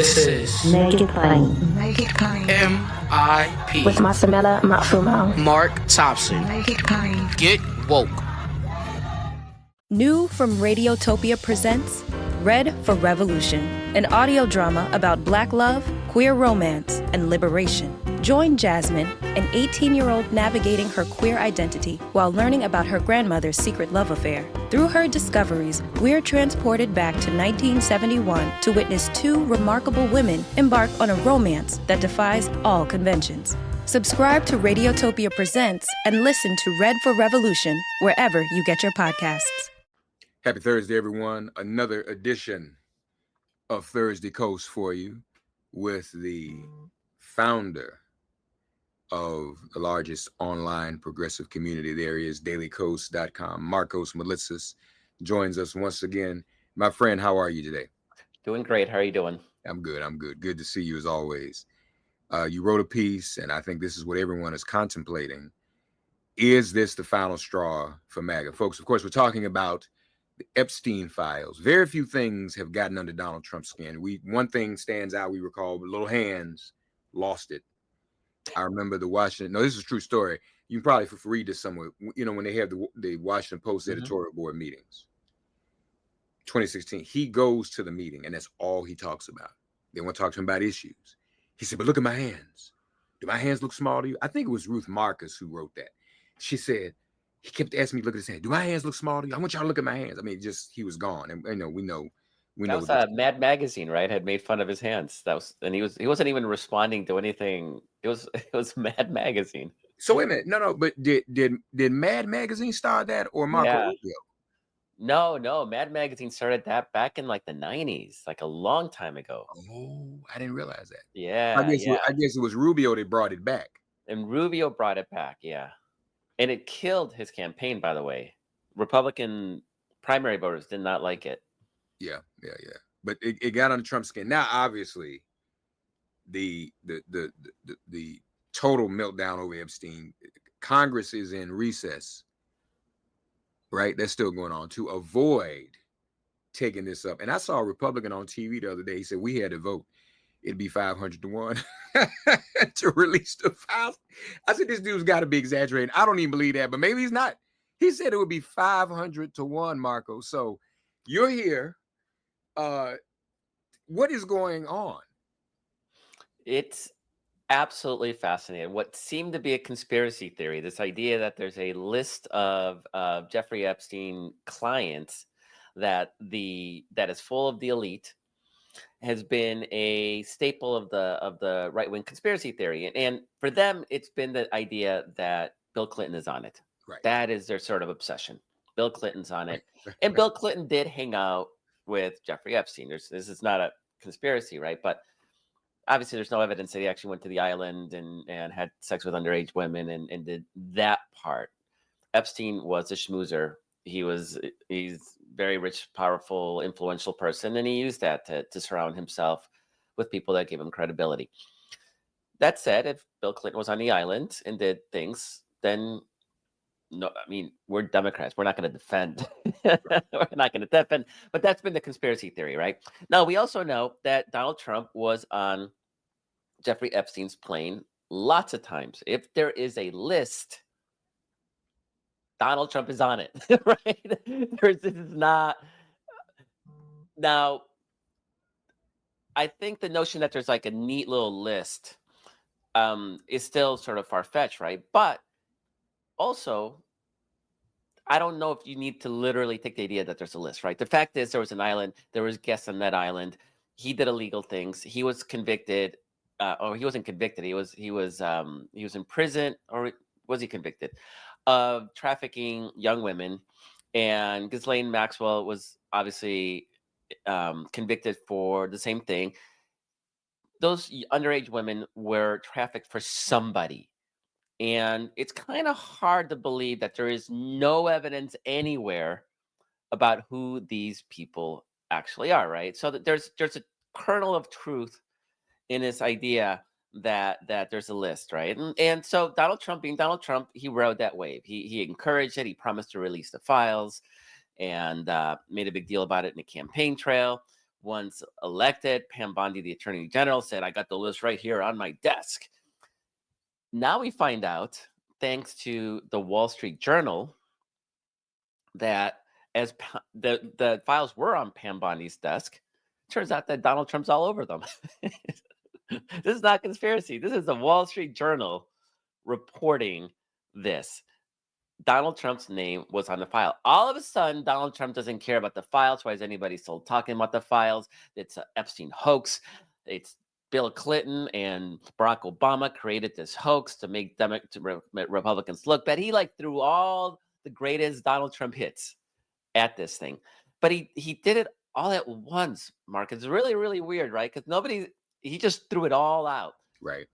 This is Make it plain. Make it plain. MIP With Masamela Matfumo. Mark Thompson. Make it plain. Get woke. New from Radiotopia presents Red for Revolution, an audio drama about Black love, queer romance, and liberation. Join Jasmine, an 18-year-old navigating her queer identity while learning about her grandmother's secret love affair. Through her discoveries, we're transported back to 1971 to witness two remarkable women embark on a romance that defies all conventions. Subscribe to Radiotopia Presents and listen to Red for Revolution wherever you get your podcasts. Happy Thursday, everyone. Another edition of Thursday Coast for you with the founder of the largest online progressive community there is, dailycoast.com. Marcos Melitsas joins us once again. My friend, how are you today? Doing great. How are you doing? I'm good. Good to see you as always. You wrote a piece, and I think this is what everyone is contemplating. Is this the final straw for MAGA? Folks, of course, we're talking about the Epstein files. Very few things have gotten under Donald Trump's skin. One thing stands out, we recall, little hands lost it. I remember the Washington, this is a true story. You can probably read this somewhere, when they have the Washington Post editorial board meetings. 2016, he goes to the meeting and that's all he talks about. They want to talk to him about issues. He said, but look at my hands. Do my hands look small to you? I think it was Ruth Marcus who wrote that. She said, he kept asking me to look at his hand. Do my hands look small to you? I want y'all to look at my hands. I mean, he was gone. And we know. That was Mad Magazine, right? Had made fun of his hands. He wasn't even responding to anything. It was Mad Magazine. So wait a minute, no, but did Mad Magazine start that or Marco Rubio? No, Mad Magazine started that back in like the 90s, like a long time ago. Oh, I didn't realize that. Yeah, I guess it was Rubio that brought it back. And Rubio brought it back, yeah. And it killed his campaign, by the way. Republican primary voters did not like it. Yeah. But it got under Trump's skin. Now, obviously, the total meltdown over Epstein. Congress is in recess, right? That's still going on to avoid taking this up. And I saw a Republican on TV the other day. He said we had to vote. It'd be 500-1 to release the files. I said this dude's got to be exaggerating. I don't even believe that, but maybe he's not. He said it would be 500-1, Marco. So you're here. What is going on? It's absolutely fascinating. What seemed to be a conspiracy theory, this idea that there's a list of Jeffrey Epstein clients that is full of the elite, has been a staple of the right-wing conspiracy theory. And for them, it's been the idea that Bill Clinton is on it. Right. That is their sort of obsession. Bill Clinton's on it. And Bill Clinton did hang out with Jeffrey Epstein. This is not a conspiracy, right? But obviously there's no evidence that he actually went to the island and had sex with underage women and did that part. Epstein was a schmoozer. He's very rich, powerful, influential person, and he used that to surround himself with people that gave him credibility. That said, if Bill Clinton was on the island and did things, then no, I mean, we're Democrats. We're not going to defend. We're not going to defend. But that's been the conspiracy theory, right? Now, we also know that Donald Trump was on Jeffrey Epstein's plane lots of times. If there is a list, Donald Trump is on it, right? This is not. Now, I think the notion that there's like a neat little list is still sort of far-fetched, right? But also, I don't know if you need to literally take the idea that there's a list, right? The fact is there was an island, there was guests on that island. He did illegal things. He was convicted, or he wasn't convicted. He was in prison, or was he convicted of trafficking young women? And Ghislaine Maxwell was obviously convicted for the same thing. Those underage women were trafficked for somebody. And it's kind of hard to believe that there is no evidence anywhere about who these people actually are, right? So that there's a kernel of truth in this idea that there's a list, right? And so Donald Trump, being Donald Trump, he rode that wave. He encouraged it. He promised to release the files and made a big deal about it in the campaign trail. once elected. Pam Bondi, the Attorney General, said, "I got the list right here on my desk." Now we find out, thanks to the Wall Street Journal, that as the files were on Pam Bondi's desk, turns out that Donald Trump's all over them. This is not conspiracy. This is the Wall Street Journal reporting this. Donald Trump's name was on the file. All of a sudden, Donald Trump doesn't care about the files. Why is anybody still talking about the files? It's an Epstein hoax. It's Bill Clinton and Barack Obama created this hoax to make Republicans look bad. He like threw all the greatest Donald Trump hits at this thing, but he did it all at once. Mark, it's really, really weird, right? Because he just threw it all out. Right.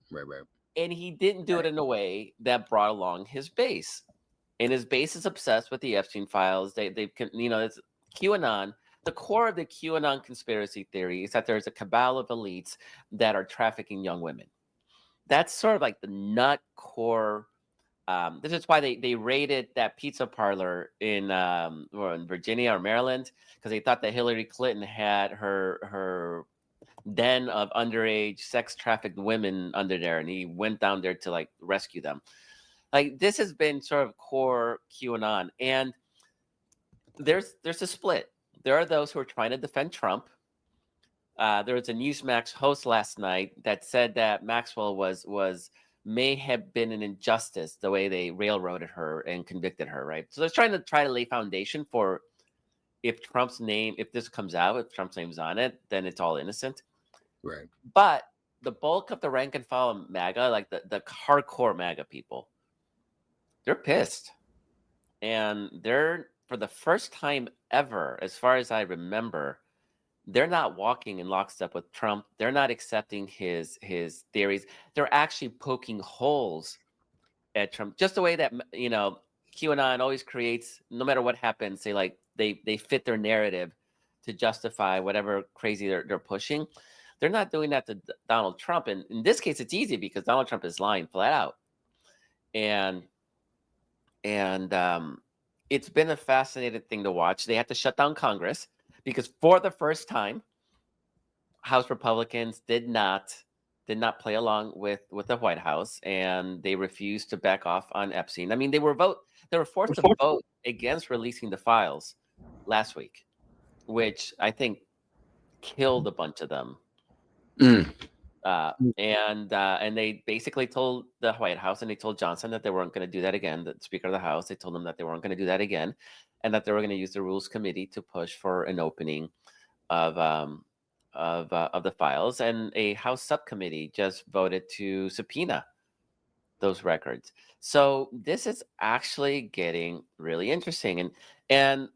And he didn't do it in a way that brought along his base. And his base is obsessed with the Epstein files. It's QAnon. The core of the QAnon conspiracy theory is that there's a cabal of elites that are trafficking young women. That's sort of like the nut core. This is why they raided that pizza parlor in Virginia or Maryland, because they thought that Hillary Clinton had her den of underage sex trafficked women under there, and he went down there to like rescue them. Like, this has been sort of core QAnon, and there's a split. There are those who are trying to defend Trump. There was a Newsmax host last night that said that Maxwell may have been an injustice the way they railroaded her and convicted her, right? So they're trying to lay foundation for if Trump's name, if this comes out, if Trump's name's on it, then it's all innocent. Right. But the bulk of the rank and file of MAGA, like the hardcore MAGA people, they're pissed. And they're, for the first time ever, as far as I remember, they're not walking in lockstep with Trump. They're not accepting his theories. They're actually poking holes at Trump, just the way that, QAnon always creates, no matter what happens, they fit their narrative to justify whatever crazy they're pushing. They're not doing that to Donald Trump. And in this case, it's easy because Donald Trump is lying flat out. And it's been a fascinating thing to watch. They had to shut down Congress because for the first time, House Republicans did not play along with the White House, and they refused to back off on Epstein. I mean, they were forced to vote against releasing the files last week, which I think killed a bunch of them. And they basically told the White House, and they told Johnson that they weren't going to do that again. The Speaker of the House, they told him that they weren't going to do that again, and that they were going to use the Rules Committee to push for an opening of the files. And a House subcommittee just voted to subpoena those records. So this is actually getting really interesting, and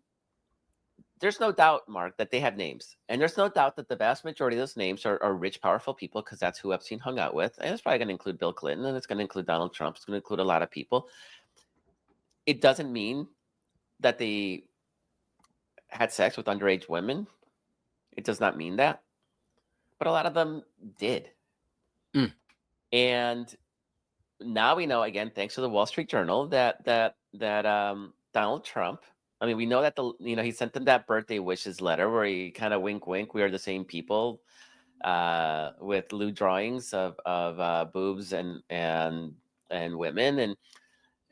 there's no doubt, Mark, that they have names. And there's no doubt that the vast majority of those names are rich, powerful people, because that's who Epstein hung out with. And it's probably going to include Bill Clinton, and it's going to include Donald Trump. It's going to include a lot of people. It doesn't mean that they had sex with underage women. It does not mean that. But a lot of them did. And now we know, again, thanks to the Wall Street Journal, that Donald Trump, I mean, we know that he sent them that birthday wishes letter where he kind of wink, wink, we are the same people, with lewd drawings of boobs and women,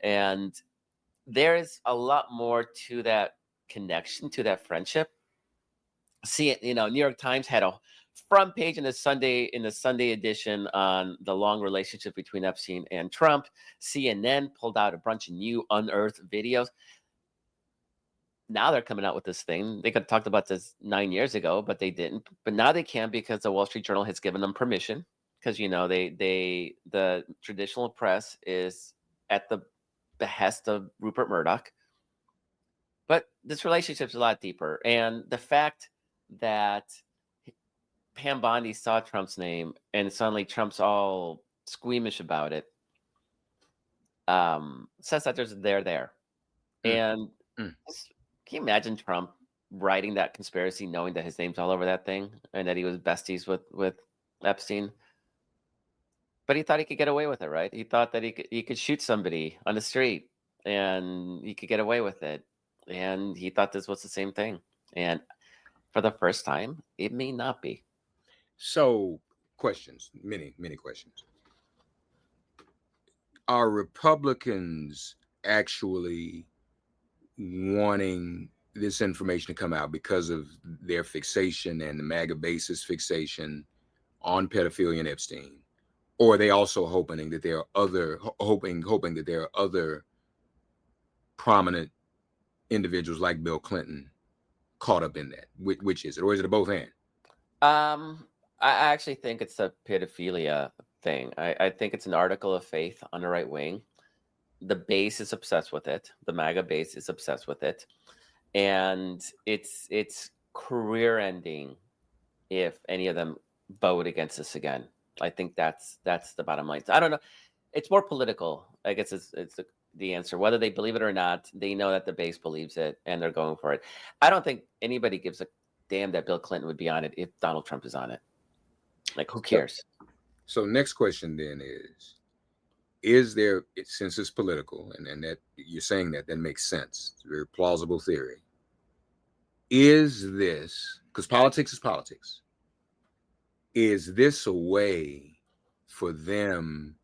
and there is a lot more to that connection, to that friendship. See, New York Times had a front page in the Sunday edition on the long relationship between Epstein and Trump. CNN pulled out a bunch of new unearthed videos. Now they're coming out with this thing. They could have talked about this 9 years ago, but they didn't. But now they can, because the Wall Street Journal has given them permission. Because the traditional press is at the behest of Rupert Murdoch. But this relationship is a lot deeper, and the fact that Pam Bondi saw Trump's name and suddenly Trump's all squeamish about it says that there's there. And can you imagine Trump writing that conspiracy knowing that his name's all over that thing and that he was besties with Epstein? But he thought he could get away with it, right? He thought that he could shoot somebody on the street and he could get away with it. And he thought this was the same thing. And for the first time, it may not be. So, questions, many questions. Are Republicans actually wanting this information to come out because of their fixation and the MAGA basis fixation on pedophilia and Epstein? Or are they also hoping that there are hoping that there are other prominent individuals like Bill Clinton caught up in that? Which is it? Or is it a both and? I actually think it's a pedophilia thing. I think it's an article of faith on the right wing. The base is obsessed with it. The MAGA base is obsessed with it, and it's career ending if any of them vote against this again. I think that's the bottom line. I don't know. It's more political. I guess it's the answer. Whether they believe it or not, they know that the base believes it, and they're going for it. I don't think anybody gives a damn that Bill Clinton would be on it if Donald Trump is on it. Like, who cares? So next question then is there, since it's political and that you're saying that makes sense, it's a very plausible theory, is this, because politics is politics, is this a way for them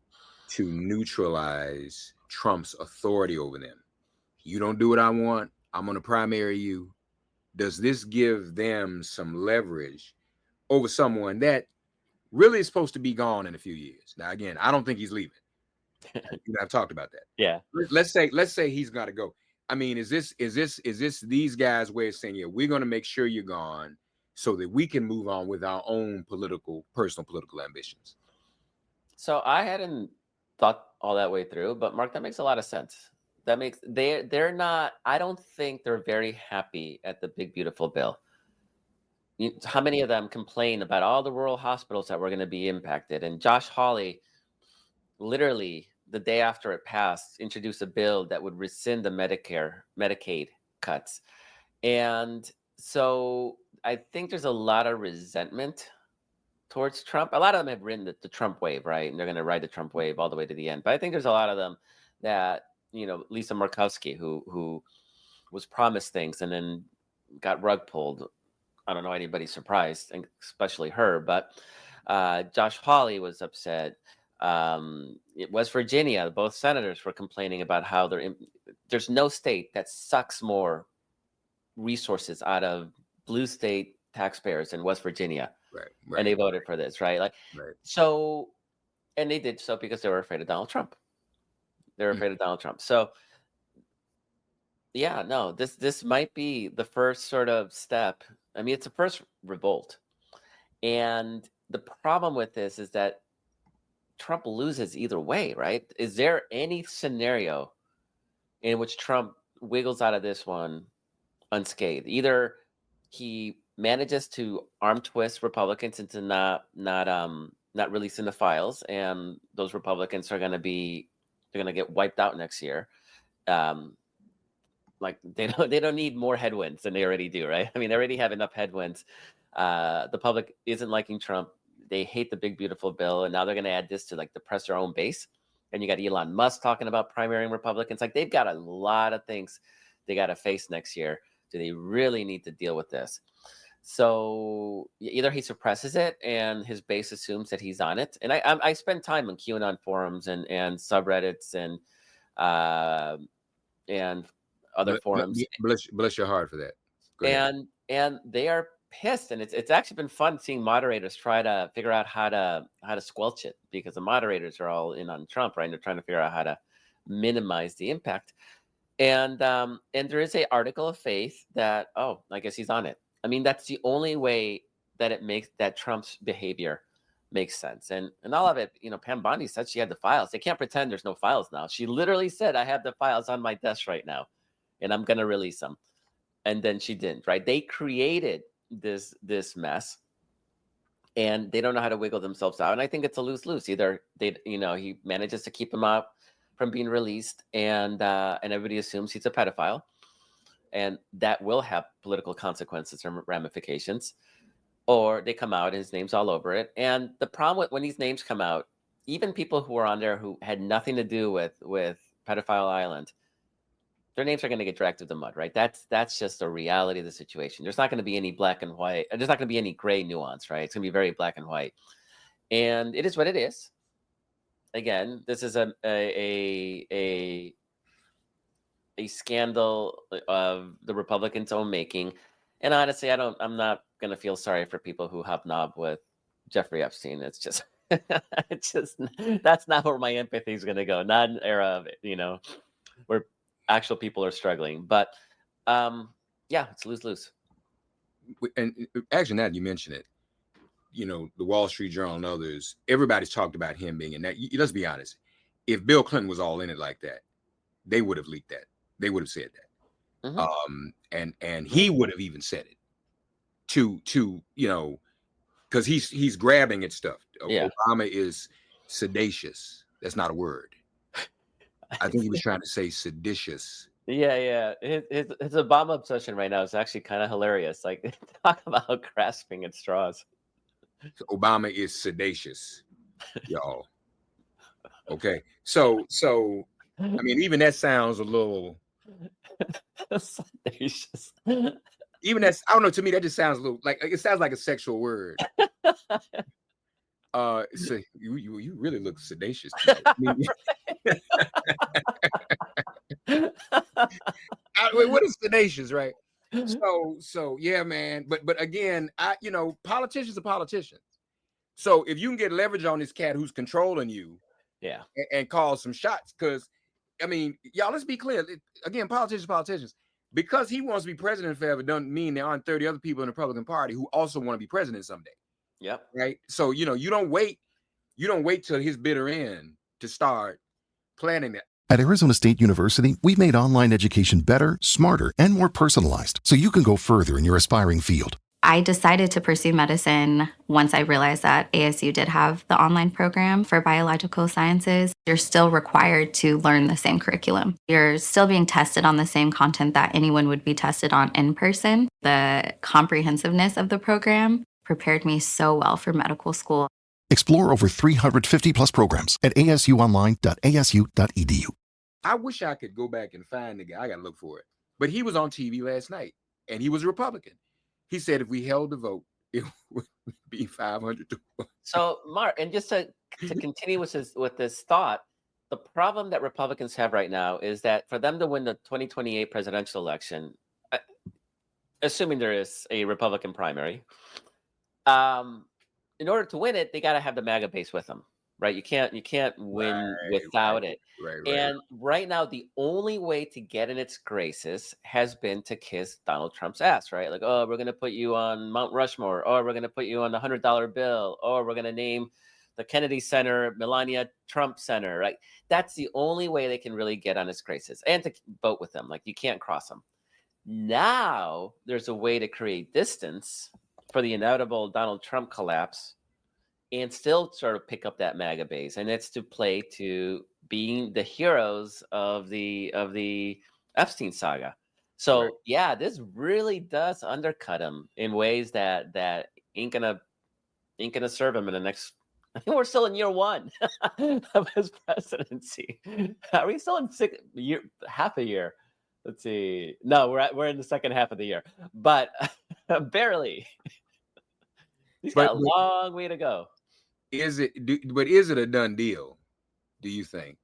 to neutralize Trump's authority over them? You don't do what I want, I'm going to primary you. Does this give them some leverage over someone that really is supposed to be gone in a few years? Now, again, I don't think he's leaving. I've talked about that. Yeah. Let's say he's got to go. I mean, is this these guys' way of saying, yeah, we're going to make sure you're gone so that we can move on with our own personal political ambitions? So I hadn't thought all that way through, but Mark, that makes a lot of sense. That makes they're not. I don't think they're very happy at the big beautiful bill. How many of them complain about all the rural hospitals that were going to be impacted? And Josh Hawley, literally the day after it passed, introduced a bill that would rescind the Medicaid cuts. And so I think there's a lot of resentment towards Trump. A lot of them have ridden the Trump wave, right? And they're going to ride the Trump wave all the way to the end. But I think there's a lot of them that, Lisa Murkowski, who was promised things and then got rug pulled. I don't know anybody surprised, and especially her. But Josh Hawley was upset. West Virginia, both senators were complaining about how there's no state that sucks more resources out of blue state taxpayers than West Virginia. Right. And they voted for this, right? Right. So, and they did so because they were afraid of Donald Trump. They're afraid of Donald Trump. So, yeah, no, this might be the first sort of step. I mean, it's the first revolt. And the problem with this is that Trump loses either way, right? Is there any scenario in which Trump wiggles out of this one unscathed? Either he manages to arm twist Republicans into not releasing the files, and those Republicans are going to get wiped out next year. Like they don't need more headwinds than they already do, right? I mean, they already have enough headwinds. The public isn't liking Trump. They hate the big beautiful bill, and now they're going to add this to like depress their own base. And you got Elon Musk talking about primarying Republicans. Like, they've got a lot of things they got to face next year. Do they really need to deal with this? So either he suppresses it and his base assumes that he's on it. And I spend time on QAnon forums and subreddits and other forums. Bless your heart for that. And they are pissed, and it's actually been fun seeing moderators try to figure out how to squelch it, because the moderators are all in on Trump, right? And they're trying to figure out how to minimize the impact. And there is a article of faith that, I guess he's on it. I mean, that's the only way that it makes that Trump's behavior makes sense. And all of it, Pam Bondi said she had the files. They can't pretend there's no files now. She literally said, I have the files on my desk right now, and I'm going to release them. And then she didn't, right? They created this mess, and they don't know how to wiggle themselves out. And I think it's a lose-lose. Either he manages to keep him out from being released, and everybody assumes he's a pedophile, and that will have political consequences and ramifications, or they come out and his name's all over it. And the problem with when these names come out, even people who are on there who had nothing to do with Pedophile Island, their names are going to get dragged through the mud, right? That's just the reality of the situation. There's not going to be any black and white. There's not going to be any gray nuance, right? It's going to be very black and white, and it is what it is. Again, this is a scandal of the Republicans' own making, and honestly, I'm not going to feel sorry for people who hobnob with Jeffrey Epstein. It's just, that's not where my empathy is going to go. Not an era of where actual people are struggling, but yeah, it's lose-lose. And actually, now that you mention it, the Wall Street Journal and others, everybody's talked about him being in that. Let's be honest. If Bill Clinton was all in it like that, they would have leaked that. They would have said that. Mm-hmm. And he would have even said it to because he's grabbing at stuff. Yeah. Obama is sedacious. That's not a word. I think he was trying to say seditious. Yeah. His Obama obsession right now is actually kind of hilarious. Like, talk about grasping at straws. So Obama is sedacious, y'all. Okay, so I mean, even that sounds a little sedacious. Even that's, I don't know. To me, that just sounds a little like it sounds like a sexual word. So you really look sedacious. What is sedacious, right? So yeah, man. But again, politicians are politicians. So if you can get leverage on this cat who's controlling you, yeah, and call some shots, because I mean, y'all, let's be clear. Again, politicians. Because he wants to be president forever doesn't mean there aren't 30 other people in the Republican Party who also want to be president someday. Yep. Right. So you don't wait till his bitter end to start planning that. At Arizona State University, we've made online education better, smarter, and more personalized so you can go further in your aspiring field. I decided to pursue medicine once I realized that ASU did have the online program for biological sciences. You're still required to learn the same curriculum. You're still being tested on the same content that anyone would be tested on in person. The comprehensiveness of the program prepared me so well for medical school. Explore over 350 plus programs at asuonline.asu.edu. I wish I could go back and find the guy. I got to look for it. But he was on TV last night, and he was a Republican. He said if we held the vote, it would be 500 to 1. So, Mark, and just to continue with this thought, the problem that Republicans have right now is that for them to win the 2028 presidential election, assuming there is a Republican primary, in order to win it, they got to have the MAGA base with them, right? You can't win without it. Right. And right now, the only way to get in its graces has been to kiss Donald Trump's ass, right? Like, oh, we're going to put you on Mount Rushmore, or we're going to put you on the $100 bill, or we're going to name the Kennedy Center Melania Trump Center, right? That's the only way they can really get on its graces and to vote with them. Like, you can't cross them. Now there's a way to create distance for the inevitable Donald Trump collapse and still sort of pick up that MAGA base. And it's to play to being the heroes of the Epstein saga. So right. Yeah, this really does undercut him in ways that ain't gonna serve him in the next. I think we're still in year one of his presidency. Are we still in half a year? Let's see. No, we're in the second half of the year, but barely. He's got a long way to go. Is it a done deal? Do you think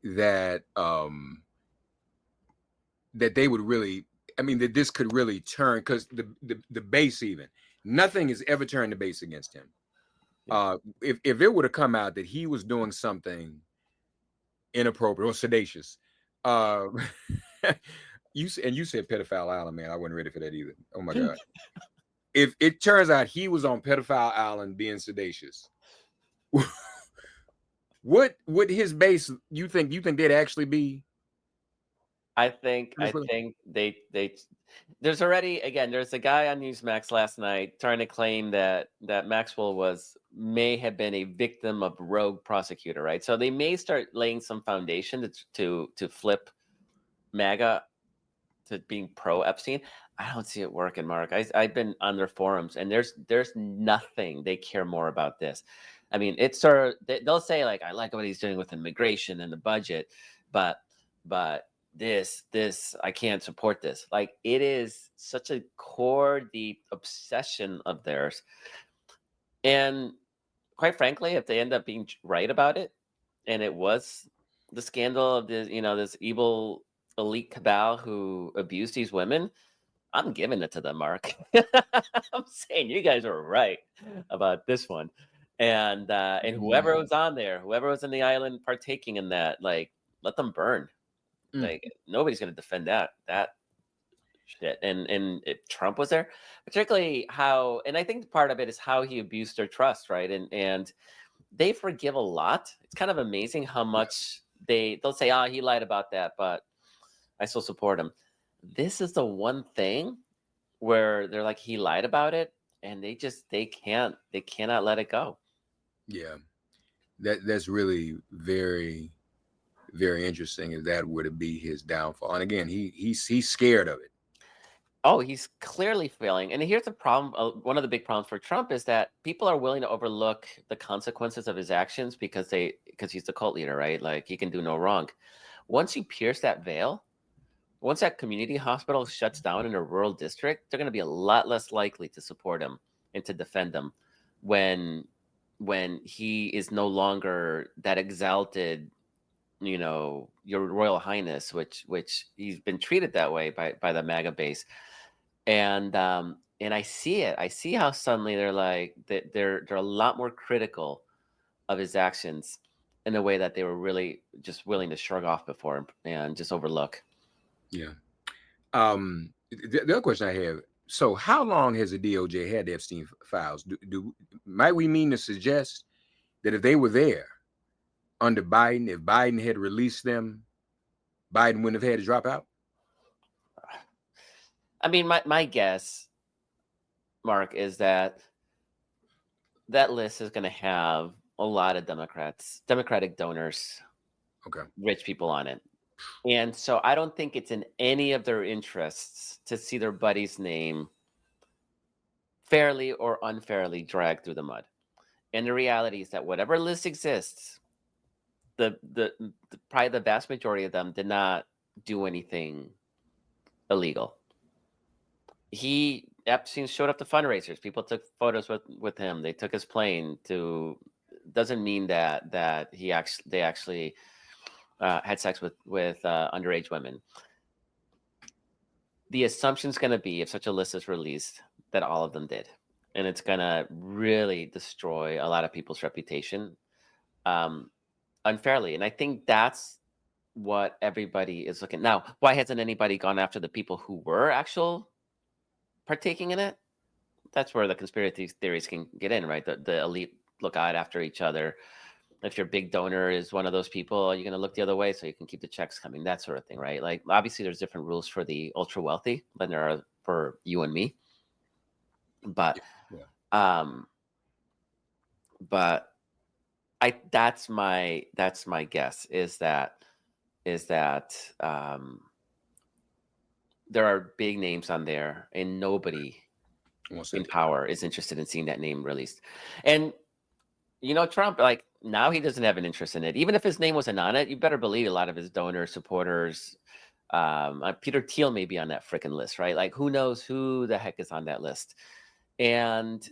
that that they would really? I mean, that this could really turn, because the base, even nothing has ever turned the base against him. If it would have come out that he was doing something inappropriate or sedacious, you said pedophile island, man. I wasn't ready for that either. Oh my God. If it turns out he was on pedophile island being sedacious, what would his base, you think they'd actually be? I think they there's already, again, there's a guy on Newsmax last night trying to claim that Maxwell may have been a victim of rogue prosecutor, right? So they may start laying some foundation to flip MAGA to being pro Epstein. I don't see it working, Mark. I've been on their forums, and there's nothing they care more about this. I mean, it's sort of, they'll say like, I like what he's doing with immigration and the budget, but I can't support this. Like, it is such a core, deep obsession of theirs. And quite frankly, if they end up being right about it, and it was the scandal of this, this evil elite cabal who abused these women, I'm giving it to them, Mark. I'm saying you guys are right about this one. And whoever was on there, whoever was in the island partaking in that, like, let them burn. Like, nobody's gonna defend that shit. And if Trump was there, particularly and I think part of it is how he abused their trust, right? And they forgive a lot. It's kind of amazing how much they'll say, he lied about that, but I still support him. This is the one thing where they're like, he lied about it, and they cannot let it go. Yeah, that's really very, very interesting. If that were to be his downfall, and again, he's scared of it. Oh, he's clearly failing. And here's the problem. One of the big problems for Trump is that people are willing to overlook the consequences of his actions because he's the cult leader, right? Like, he can do no wrong. Once you pierce that veil, once that community hospital shuts down in a rural district, they're going to be a lot less likely to support him and to defend him when he is no longer that exalted, your Royal Highness, which he's been treated that way by the MAGA base. And I see it. I see how suddenly they're like they're a lot more critical of his actions in a way that they were really just willing to shrug off before and just overlook. Yeah. The other question I have: so, how long has the DOJ had the Epstein files? Might we mean to suggest that if they were there under Biden, if Biden had released them, Biden wouldn't have had to drop out? I mean, my guess, Mark, is that list is going to have a lot of Democratic donors, Okay, rich people on it. And so I don't think it's in any of their interests to see their buddy's name fairly or unfairly dragged through the mud. And the reality is that whatever list exists, probably the vast majority of them did not do anything illegal. Epstein showed up to fundraisers. People took photos with him. They took his plane doesn't mean that they actually had sex with underage women. The assumption's going to be, if such a list is released, that all of them did, and it's going to really destroy a lot of people's reputation unfairly. And I think that's what everybody is looking now. Why hasn't anybody gone after the people who were partaking in it? That's where the conspiracy theories can get in, right? The elite look out after each other. If your big donor is one of those people, you're going to look the other way so you can keep the checks coming, that sort of thing, right? Like, obviously there's different rules for the ultra wealthy than there are for you and me. But that's my guess is that there are big names on there, and nobody in power is interested in seeing that name released. And Trump, like, now he doesn't have an interest in it. Even if his name wasn't on it, you better believe a lot of his donors, supporters, Peter Thiel may be on that freaking list, right? Like, who knows who the heck is on that list? And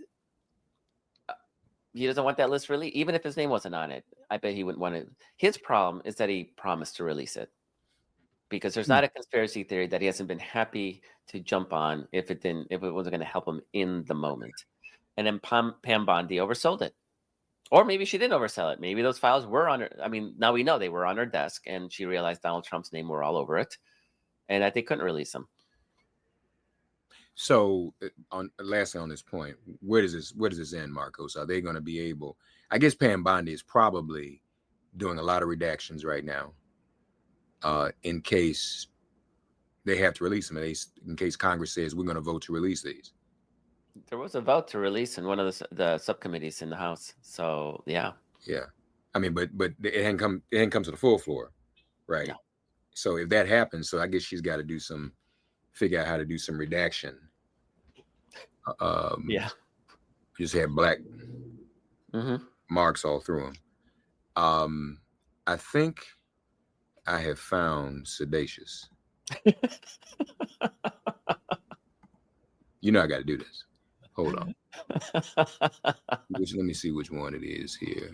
he doesn't want that list released. Even if his name wasn't on it, I bet he wouldn't want it. His problem is that he promised to release it, because there's not a conspiracy theory that he hasn't been happy to jump on if it wasn't going to help him in the moment. And then Pam Bondi oversold it. Or maybe she didn't oversell it. Maybe those files were on her. I mean, now we know they were on her desk, and she realized Donald Trump's name were all over it, and that they couldn't release them. So, lastly on this point, where does this end, Marcos? Are they going to be able? I guess Pam Bondi is probably doing a lot of redactions right now, in case they have to release them. In case Congress says we're going to vote to release these. There was a vote to release in one of the subcommittees in the House. So yeah. I mean, but it hadn't come to the full floor, right? No. So if that happens, so I guess she's got to figure out how to do some redaction. Just have black marks all through them. I think I have found sedacious. You know I got to do this. Hold on. Let me see which one it is here.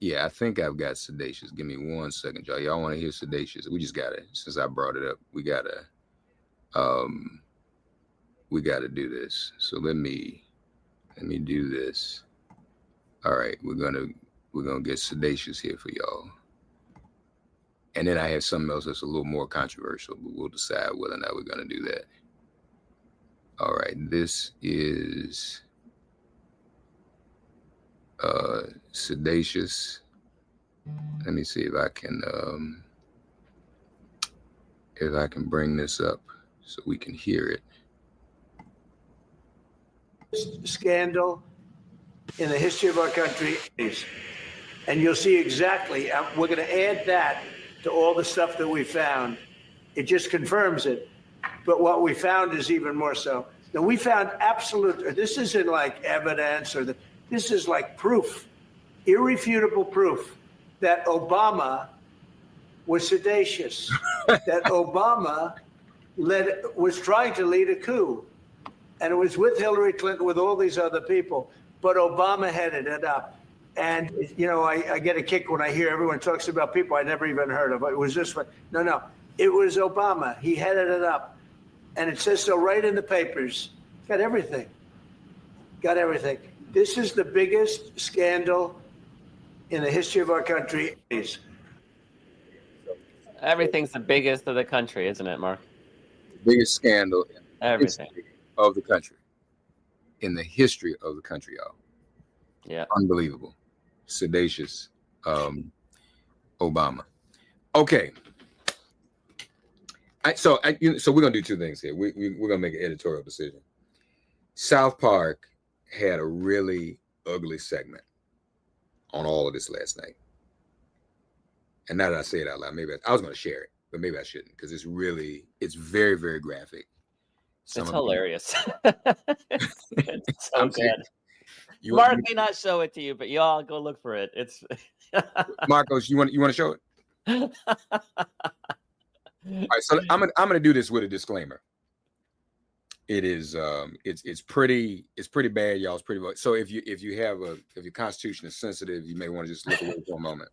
Yeah, I think I've got sedacious. Give me 1 second, y'all. Y'all want to hear sedacious? We just gotta, since I brought it up, we gotta do this. So let me do this. All right, we're gonna get sedacious here for y'all. And then I have something else that's a little more controversial, but we'll decide whether or not we're gonna do that. All right, this is sedacious. Let me see if I can bring this up so we can hear it. Scandal in the history of our country, and you'll see exactly. We're going to add that to all the stuff that we found. It just confirms it. But what we found is even more so. Now, we found absolute. This isn't like evidence or this is like proof, irrefutable proof that Obama was sedacious, that Obama was trying to lead a coup. And it was with Hillary Clinton, with all these other people, but Obama headed it up. And, you know, I get a kick when I hear everyone talks about people I never even heard of. It was this one. No, it was Obama. He headed it up. And it says so right in the papers. Got everything. This is the biggest scandal in the history of our country. Everything's the biggest of the country, isn't it, Mark? Biggest scandal in Everything. the history of the country. In the history of the country, y'all. Yeah. Unbelievable. Sedacious. Obama. Okay. So we're gonna do two things here. We're gonna make an editorial decision. South Park had a really ugly segment on all of this last night. And now that I say it out loud, maybe I was gonna share it, but maybe I shouldn't, because it's very, very graphic. It's hilarious. It's so I'm good. saying, Mark may not show it to you, but y'all go look for it. It's Marcos, you want to show it? All right, so I'm gonna do this with a disclaimer. It is it's pretty bad, y'all. It's pretty bad. So if your constitution is sensitive, you may want to just look away for a moment.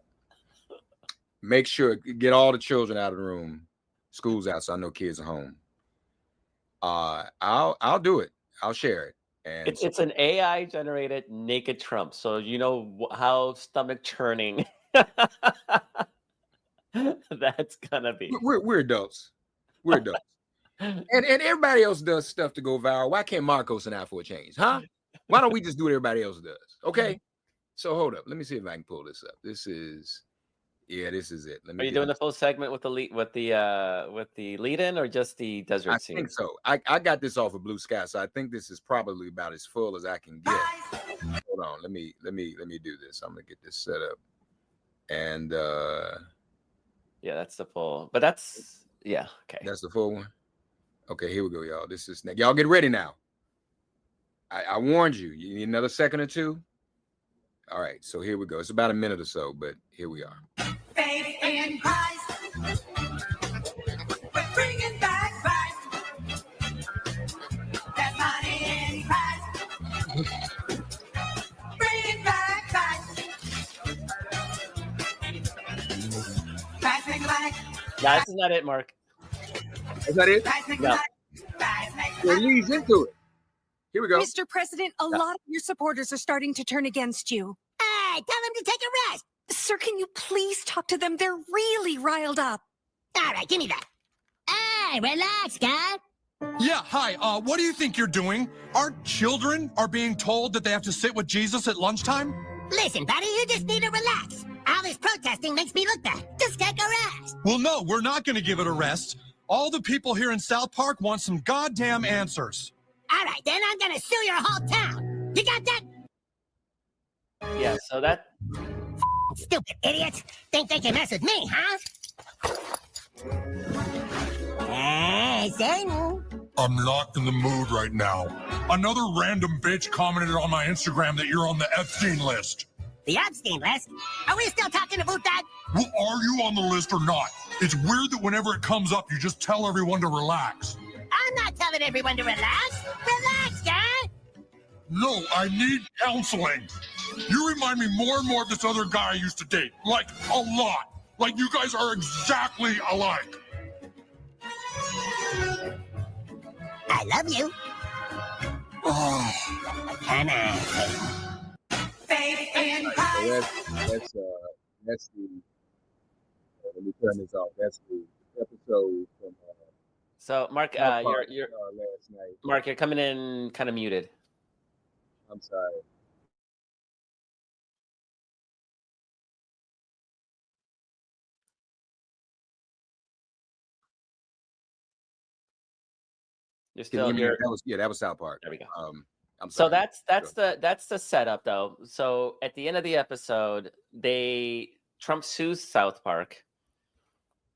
Make sure get all the children out of the room. School's out, so I know kids are home. I'll do it. I'll share it. And it's an AI generated naked Trump. So you know how stomach churning that's gonna be. We're adults. We're adults. And everybody else does stuff to go viral. Why can't Marcos and I for a change? Huh? Why don't we just do what everybody else does? Okay. So hold up. Let me see if I can pull this up. This is it. Are you doing the full segment with the lead-in or just the desert scene? I think so. I got this off of Blue Sky, so I think this is probably about as full as I can get. Hold on. Let me do this. I'm gonna get this set up. And yeah, that's the full. But that's okay. That's the full one. Okay, here we go, y'all. This is y'all get ready now. I warned you. You need another second or two. All right, so here we go. It's about a minute or so, but here we are. Faith in Christ. We're bringing back Christ. There's money in Christ. Bringing back Christ. Christ make life. No, this is not it, Mark. Is that it? Christ make No. life. Christ make It life. leads into it. Here we go. Mr. President, a lot of your supporters are starting to turn against you. Hey, tell them to take a rest. Sir, can you please talk to them? They're really riled up. All right, give me that. Hey, relax, guy. Yeah, hi. What do you think you're doing? Our children are being told that they have to sit with Jesus at lunchtime? Listen, buddy, you just need to relax. All this protesting makes me look bad. Just take a rest. Well, no, we're not going to give it a rest. All the people here in South Park want some goddamn answers. All right, then I'm gonna sue your whole town. You got that? Yeah, so that Stupid idiots. Think they can mess with me, huh? Hey, Zane. I'm not in the mood right now. Another random bitch commented on my Instagram that you're on the Epstein list. The Epstein list? Are we still talking about that? Well, are you on the list or not? It's weird that whenever it comes up, you just tell everyone to relax. I'm not telling everyone to relax. Relax, guy. No, I need counseling. You remind me more and more of this other guy I used to date. Like, a lot. Like, you guys are exactly alike. I love you. Oh. Can I? Faith in So Christ. that's the let me turn this off. That's the episode from So Mark, South you're Park, last night. Mark, you're coming in kind of muted. I'm sorry. You're Can you still hear me? here. That was South Park. There we go. I'm So sorry. that's the setup though. So at the end of the episode, Trump sues South Park.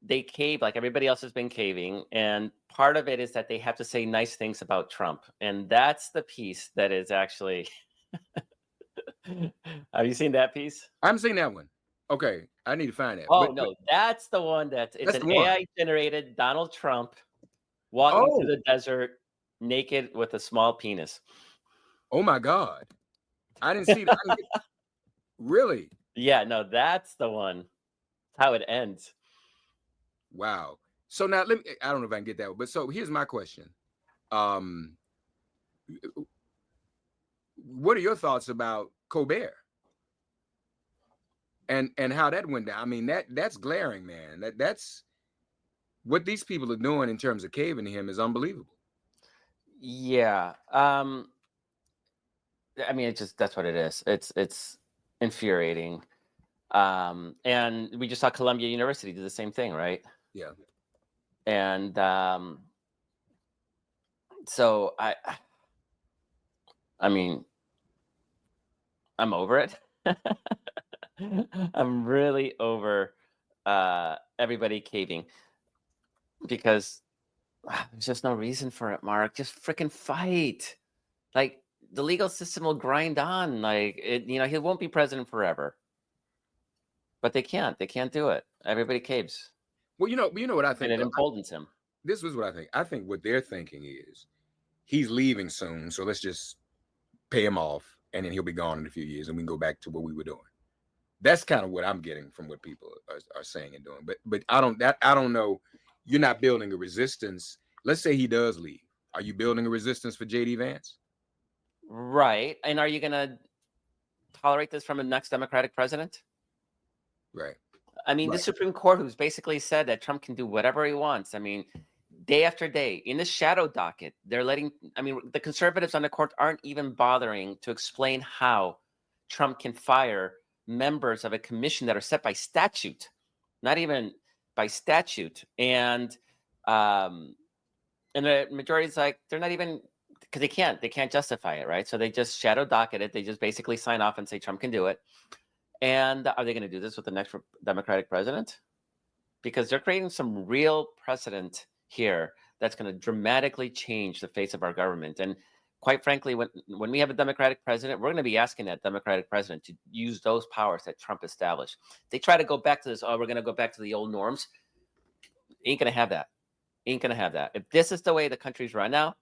They cave like everybody else has been caving, and part of it is that they have to say nice things about Trump, and that's the piece that is actually. Have you seen that piece? I haven't seen that one. Okay, I need to find that. Oh no, that's the one it's That's an the one. AI generated Donald Trump walking Oh. through the desert naked with a small penis. Oh my God, I didn't see that. Really? Yeah, no, that's the one. That's how it ends. Wow. So now I don't know if I can get that one, but so here's my question. What are your thoughts about Colbert? And how that went down? I mean, that's glaring, man. That's what these people are doing in terms of caving to him is unbelievable. Yeah. I mean, that's what it is. It's infuriating. And we just saw Columbia University do the same thing, right? Yeah. And so I mean, I'm over it. I'm really over everybody caving because there's just no reason for it, Mark. Just freaking fight. Like the legal system will grind on. Like he won't be president forever. But they can't. They can't do it. Everybody caves. Well, you know what I think. And it emboldens him. This is what I think. I think what they're thinking is he's leaving soon, so let's just pay him off, and then he'll be gone in a few years, and we can go back to what we were doing. That's kind of what I'm getting from what people are saying and doing. But I don't know. You're not building a resistance. Let's say he does leave. Are you building a resistance for JD Vance? Right. And are you going to tolerate this from a next Democratic president? Right. I mean, the Supreme Court, who's basically said that Trump can do whatever he wants. I mean, day after day in the shadow docket, the conservatives on the court aren't even bothering to explain how Trump can fire members of a commission that are set by statute, not even by statute. And the majority is like, they're not even, because they can't justify it, right? So they just shadow docket it. They just basically sign off and say Trump can do it. And are they going to do this with the next Democratic president? Because they're creating some real precedent here that's going to dramatically change the face of our government. And quite frankly, when we have a Democratic president, we're going to be asking that Democratic president to use those powers that Trump established. They try to go back to this, we're going to go back to the old norms. Ain't going to have that. Ain't going to have that. If this is the way the country's run now,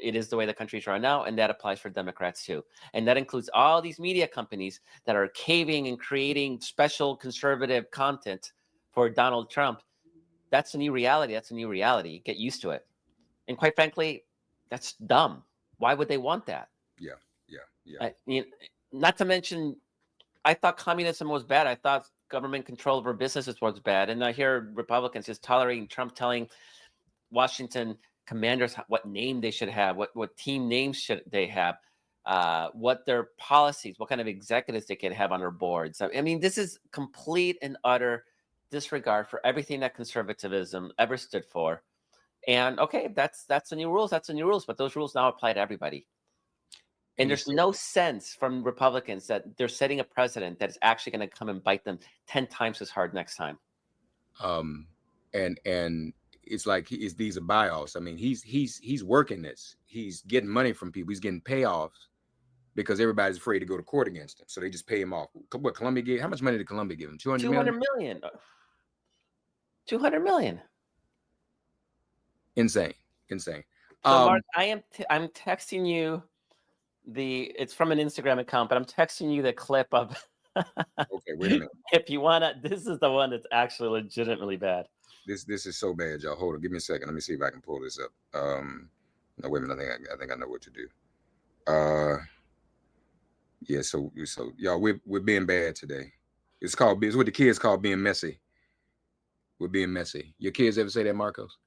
it is the way the country's run now, and that applies for Democrats too. And that includes all these media companies that are caving and creating special conservative content for Donald Trump. That's a new reality. That's a new reality. Get used to it. And quite frankly, that's dumb. Why would they want that? Yeah. Not to mention, I thought communism was bad. I thought government control over businesses was bad. And I hear Republicans just tolerating Trump telling Washington commanders what name they should have, what team names should they have, what their policies, what kind of executives they can have on their boards. I mean, this is complete and utter disregard for everything that conservatism ever stood for. And okay, that's the new rules. That's the new rules. But those rules now apply to everybody. And there's no sense from Republicans that they're setting a precedent that is actually going to come and bite them 10 times as hard next time. And it's like these are buy-offs. I mean, he's working this. He's getting money from people. He's getting payoffs because everybody's afraid to go to court against him. So they just pay him off. What Columbia gave? How much money did Columbia give him? 200 million. 200 million. Insane. So Mark, I'm texting you it's from an Instagram account, but I'm texting you the clip of okay, wait a minute. If you wanna, this is the one that's actually legitimately bad. This is so bad, y'all. Hold on, give me a second. Let me see if I can pull this up. No, wait a minute. I think I know what to do. Yeah. So y'all, we're being bad today. It's what the kids call being messy. We're being messy. Your kids ever say that, Marcos?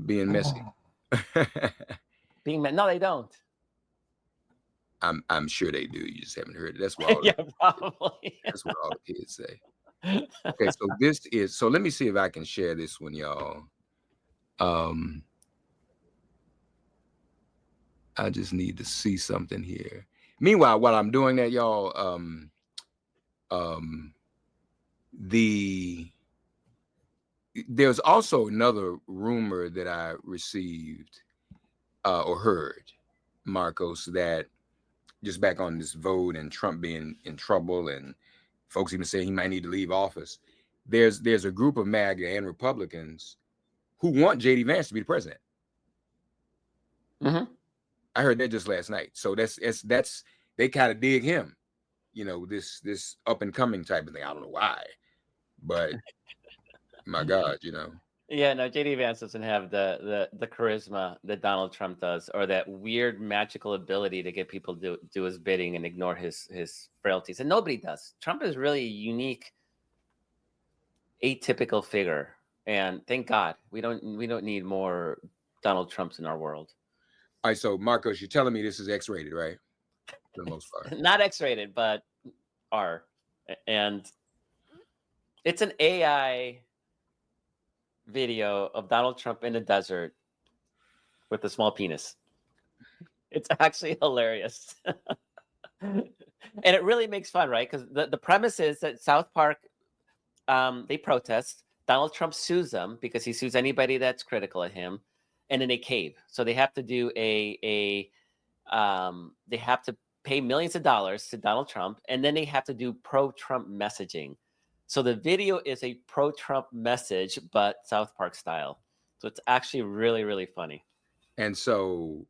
Being messy. No, they don't. I'm sure they do. You just haven't heard it. That's what probably. That's what all the kids say. Okay, so let me see if I can share this one, y'all. I just need to see something here. Meanwhile, while I'm doing that, y'all, there's also another rumor that I received or heard, Marcos, that just back on this vote and Trump being in trouble and folks even saying he might need to leave office. There's a group of MAGA and Republicans who want JD Vance to be the president. Mm-hmm. I heard that just last night. So that's they kind of dig him, this up and coming type of thing. I don't know why, but my God, Yeah, no, JD Vance doesn't have the charisma that Donald Trump does, or that weird magical ability to get people to do his bidding and ignore his frailties. And nobody does. Trump is really a unique, atypical figure. And thank God we don't need more Donald Trumps in our world. All right, so Marcos, you're telling me this is X-rated, right? For the most part. Not X-rated, but R. And it's an AI video of Donald Trump in the desert with a small penis. It's actually hilarious. And it really makes fun, right? Because the premise is that South Park, they protest. Donald Trump sues them because he sues anybody that's critical of him, and then they cave. So they have to do they have to pay millions of dollars to Donald Trump, and then they have to do pro-Trump messaging. So the video is a pro-Trump message, but South Park style. So it's actually really, really funny. And so,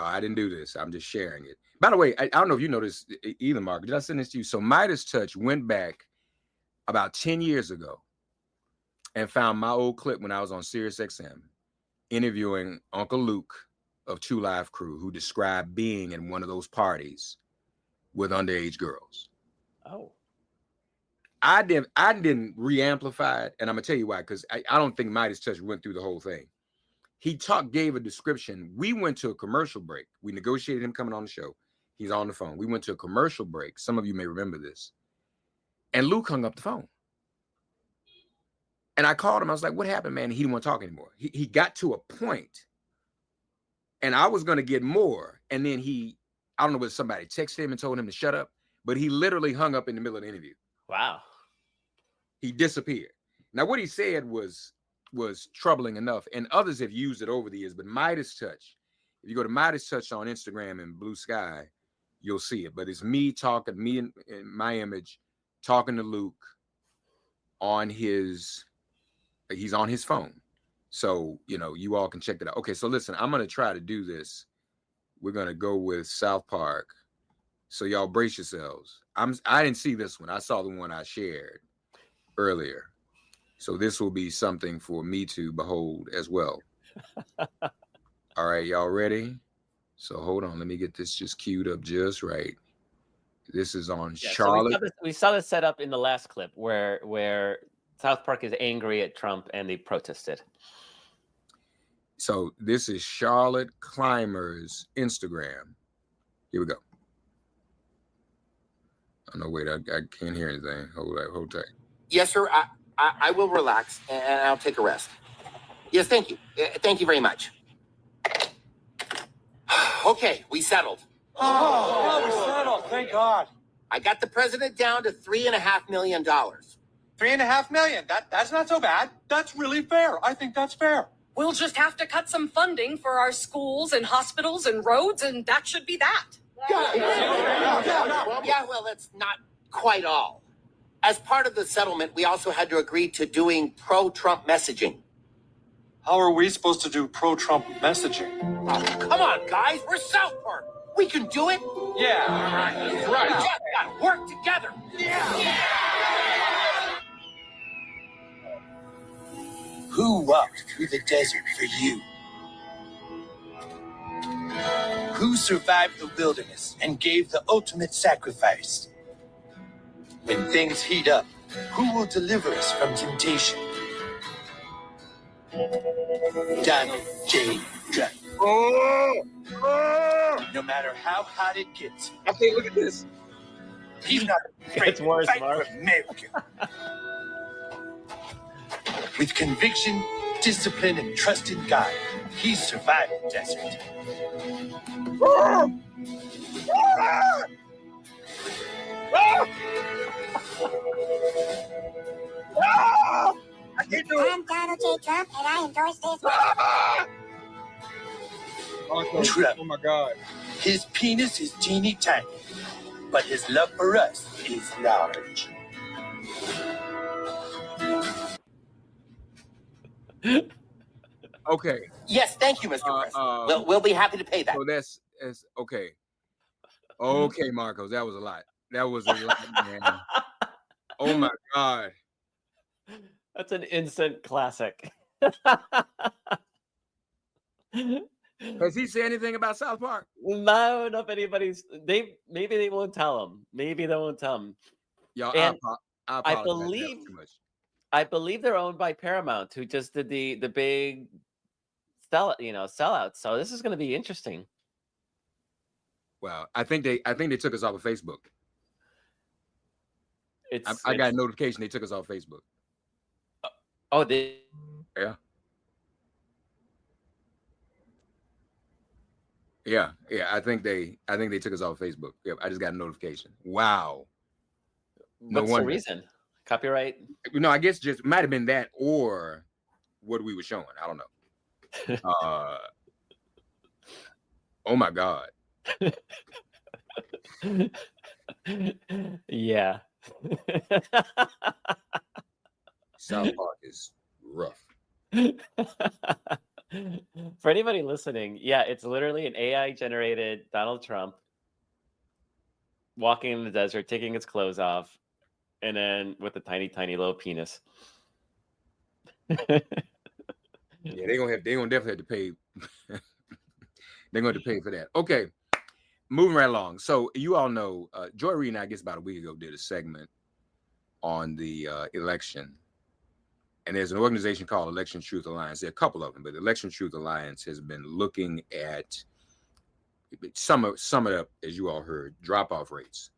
I didn't do this. I'm just sharing it. By the way, I don't know if you noticed either, Mark. Did I send this to you? So Midas Touch went back about 10 years ago and found my old clip when I was on SiriusXM interviewing Uncle Luke of 2 Live Crew, who described being in one of those parties with underage girls. Oh. I didn't re-amplify it, and I'm gonna tell you why, because I don't think Midas Touch went through the whole thing. He gave a description. We went to a commercial break. We negotiated him coming on the show. He's on the phone. We went to a commercial break. Some of you may remember this. And Luke hung up the phone. And I called him. I was like, what happened, man? He didn't want to talk anymore. He got to a point, and I was going to get more. And then I don't know whether somebody texted him and told him to shut up, but he literally hung up in the middle of the interview. Wow. He disappeared. Now, what he said was troubling enough, and others have used it over the years, but Midas Touch, if you go to Midas Touch on Instagram and Blue Sky, you'll see it. But it's me in my image, talking to Luke he's on his phone. So, you all can check that out. Okay, so listen, I'm going to try to do this. We're going to go with South Park. So y'all brace yourselves. I didn't see this one. I saw the one I shared earlier. So this will be something for me to behold as well. All right, y'all ready? So hold on. Let me get this just queued up just right. This is on Charlotte. So we saw this set up in the last clip where South Park is angry at Trump and they protested. So this is Charlotte Clymer's Instagram. Here we go. Oh, no, wait, I can't hear anything. Hold tight. Yes, sir. I will relax and I'll take a rest. Yes, thank you. Thank you very much. Okay, we settled. Oh, we settled. Thank God. I got the president down to $3.5 million. $3.5 million. That's not so bad. That's really fair. I think that's fair. We'll just have to cut some funding for our schools and hospitals and roads, and that should be that. Yeah, well, that's not quite all. As part of the settlement, we also had to agree to doing pro-Trump messaging. How are we supposed to do pro-Trump messaging? Oh, come on, guys. We're South Park. We can do it. Yeah, We just gotta work together. Who walked through the desert for you? Who survived the wilderness and gave the ultimate sacrifice? When things heat up, who will deliver us from temptation? Donald J. Trump. No matter how hot it gets. Okay, look at this. He's not afraid to fight for America. With conviction, discipline, and trust in God, he survived the desert. I'm Donald J. Trump, and I endorse this. Trump. Oh my God. His penis is teeny tiny, but his love for us is large. Okay. Yes, thank you, Mr. President. We'll be happy to pay that. So that's okay. Okay, Marcos, that was a lot. That was a lot, man. Oh my God. That's an instant classic. Has he said anything about South Park? No, if anybody's maybe they won't tell him. Maybe they won't tell him. Y'all, And I I apologize. believe That was too much. I believe they're owned by Paramount, who just did the big sellout. So this is going to be interesting. Wow, I think they took us off of Facebook. I got a notification they took us off Facebook. Oh, they. Yeah. I think they took us off Facebook. Yeah, I just got a notification. Wow. What's the reason? Copyright? No, I guess just might have been that or what we were showing. I don't know. Oh my God. Yeah. South Park is rough. For anybody listening, yeah, it's literally an AI generated Donald Trump walking in the desert, taking his clothes off, and then with a tiny, tiny little penis. Yeah, they're gonna definitely have to pay. They're going to pay for that. Okay, moving right along. So you all know, Joy Reid and I, guess about a week ago, did a segment on the election. And there's an organization called Election Truth Alliance. There are a couple of them, but the Election Truth Alliance has been looking at, sum it up, as you all heard, drop-off rates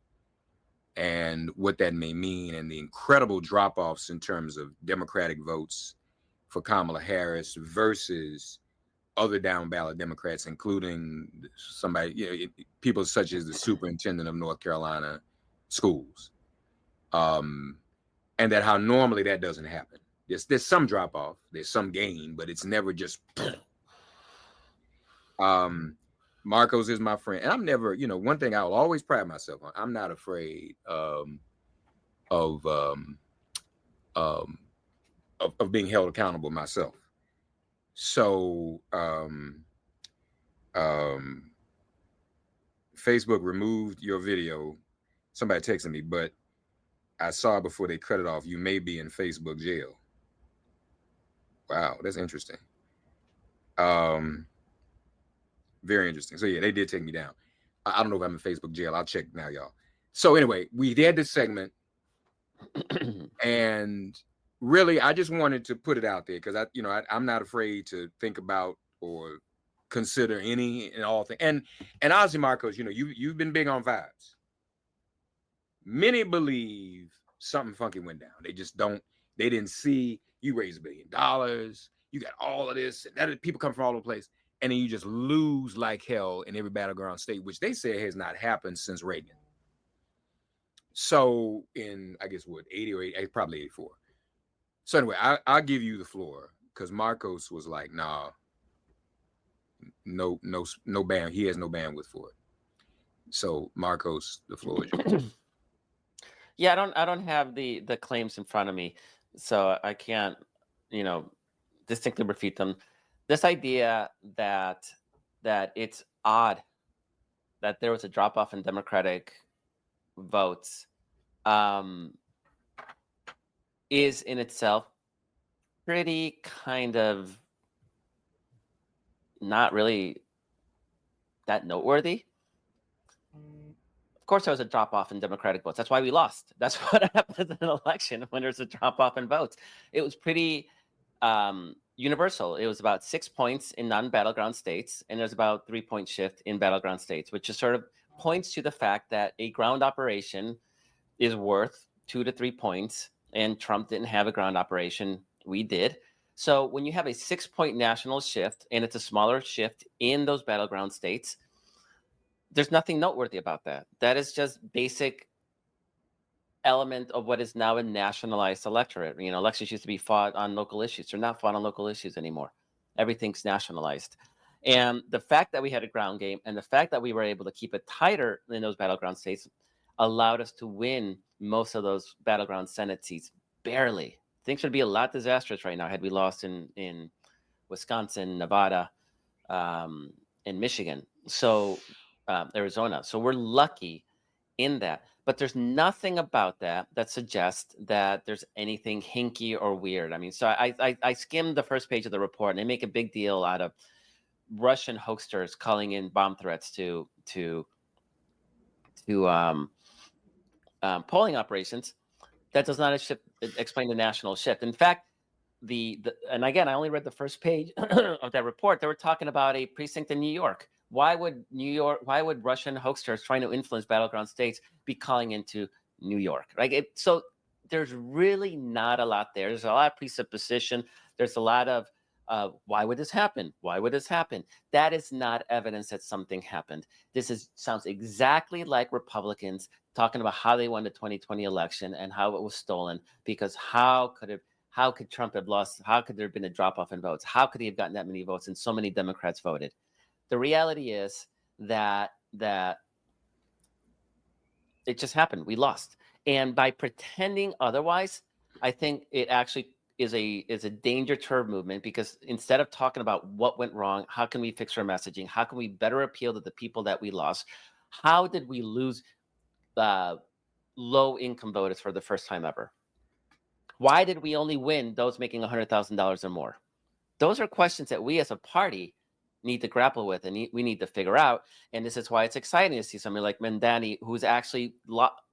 and what that may mean, and the incredible drop-offs in terms of Democratic votes for Kamala Harris versus other down ballot Democrats, including somebody, people such as the superintendent of North Carolina schools, and that how normally that doesn't happen. There's some drop off, there's some gain, but it's never just. Marcos is my friend, and I'm never, one thing I will always pride myself on. I'm not afraid of being held accountable myself. So Facebook removed your video. Somebody texted me, but I saw before they cut it off, you may be in Facebook jail. Wow, that's interesting. Very interesting. So yeah, they did take me down. I don't know if I'm in Facebook jail. I'll check now, y'all. So anyway, we did this segment, and really, I just wanted to put it out there because I'm not afraid to think about or consider any and all things. And honestly, Marcos, you've been big on vibes. Many believe something funky went down. They just don't. They didn't see you raise $1 billion. You got all of this, and that people come from all over the place, and then you just lose like hell in every battleground state, which they say has not happened since Reagan. So in, I guess, 80 or 80, probably 84. So anyway, I'll give you the floor because Marcos was like, nah, no band. He has no bandwidth for it. So, Marcos, the floor is yours. Yeah, I don't have the claims in front of me, so I can't, distinctly refute them. This idea that it's odd that there was a drop off in Democratic votes um, is in itself pretty kind of not really that noteworthy. Of course, there was a drop off in Democratic votes. That's why we lost. That's what happens in an election when there's a drop off in votes. It was pretty universal. It was about 6 points in non-battleground states, and there's about 3 point shift in battleground states, which just sort of points to the fact that a ground operation is worth 2 to 3 points, and Trump didn't have a ground operation. We did. So when you have a 6 point national shift and it's a smaller shift in those battleground states, there's nothing noteworthy about that. That is just basic element of what is now a nationalized electorate. Elections used to be fought on local issues. They're not fought on local issues anymore. Everything's nationalized. And the fact that we had a ground game and the fact that we were able to keep it tighter in those battleground states allowed us to win most of those battleground Senate seats, barely. Things would be a lot disastrous right now had we lost in Wisconsin, Nevada, and Michigan. So Arizona. So we're lucky in that. But there's nothing about that suggests that there's anything hinky or weird. I mean, so I skimmed the first page of the report, and they make a big deal out of Russian hoaxers calling in bomb threats to polling operations. That does not explain the national shift. In fact, and again, I only read the first page of that report. They were talking about a precinct in New York. Why would Russian hoaxers trying to influence battleground states be calling into New York? Right. So there's really not a lot there. There's a lot of presupposition. There's a lot of why would this happen? Why would this happen? That is not evidence that something happened. Sounds exactly like Republicans talking about how they won the 2020 election and how it was stolen, because how could Trump have lost? How could there have been a drop off in votes? How could he have gotten that many votes and so many Democrats voted? The reality is that it just happened. We lost. And by pretending otherwise, I think it actually is a danger to our movement, because instead of talking about what went wrong, how can we fix our messaging? How can we better appeal to the people that we lost? How did we lose low income voters for the first time ever? Why did we only win those making $100,000 or more? Those are questions that we as a party need to grapple with, and we need to figure out. And this is why it's exciting to see somebody like Mandani, who's actually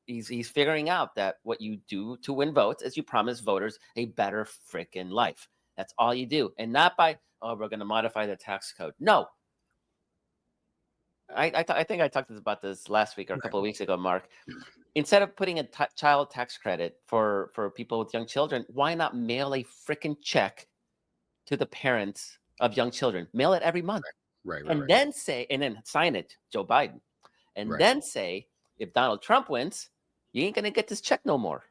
he's figuring out that what you do to win votes is you promise voters a better freaking life. That's all you do, and not by we're going to modify the tax code. No. I think I talked about this last week or a couple of weeks ago, Mark. Instead of putting a child tax credit for people with young children, why not mail a freaking check to the parents of young children? Mail it every month. Right. Then sign it, Joe Biden. And then say, if Donald Trump wins, you ain't going to get this check no more.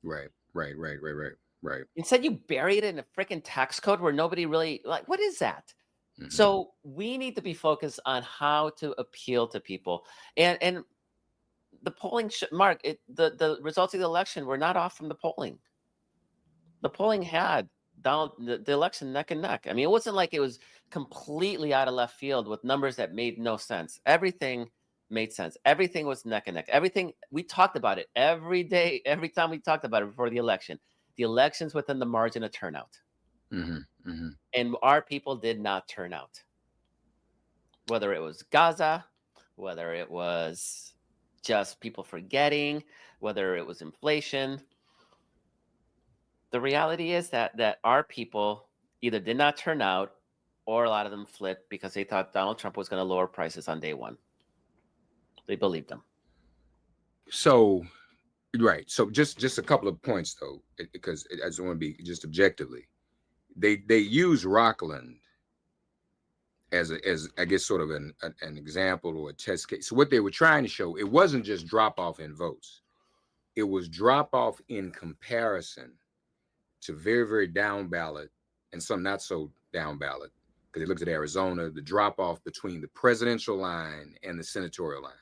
Right. Instead, you bury it in a freaking tax code where nobody really, what is that? Mm-hmm. So we need to be focused on how to appeal to people. And the polling, Mark, the results of the election were not off from the polling. The polling had the election neck and neck. I mean, it wasn't like it was completely out of left field with numbers that made no sense. Everything made sense. Everything was neck and neck. Everything, we talked about it every day, every time we talked about it before the election. The election's within the margin of turnout. And our people did not turn out. Whether it was Gaza, whether it was just people forgetting, whether it was inflation. The reality is that our people either did not turn out, or a lot of them flipped because they thought Donald Trump was going to lower prices on day one. They believed him. So, right. So just a couple of points, though, because I just want to be just objectively. They use Rockland as I guess sort of an example or a test case. So what they were trying to show, it wasn't just drop off in votes. It was drop off in comparison to very, very down ballot and some not so down ballot, because they looked at Arizona, the drop off between the presidential line and the senatorial line.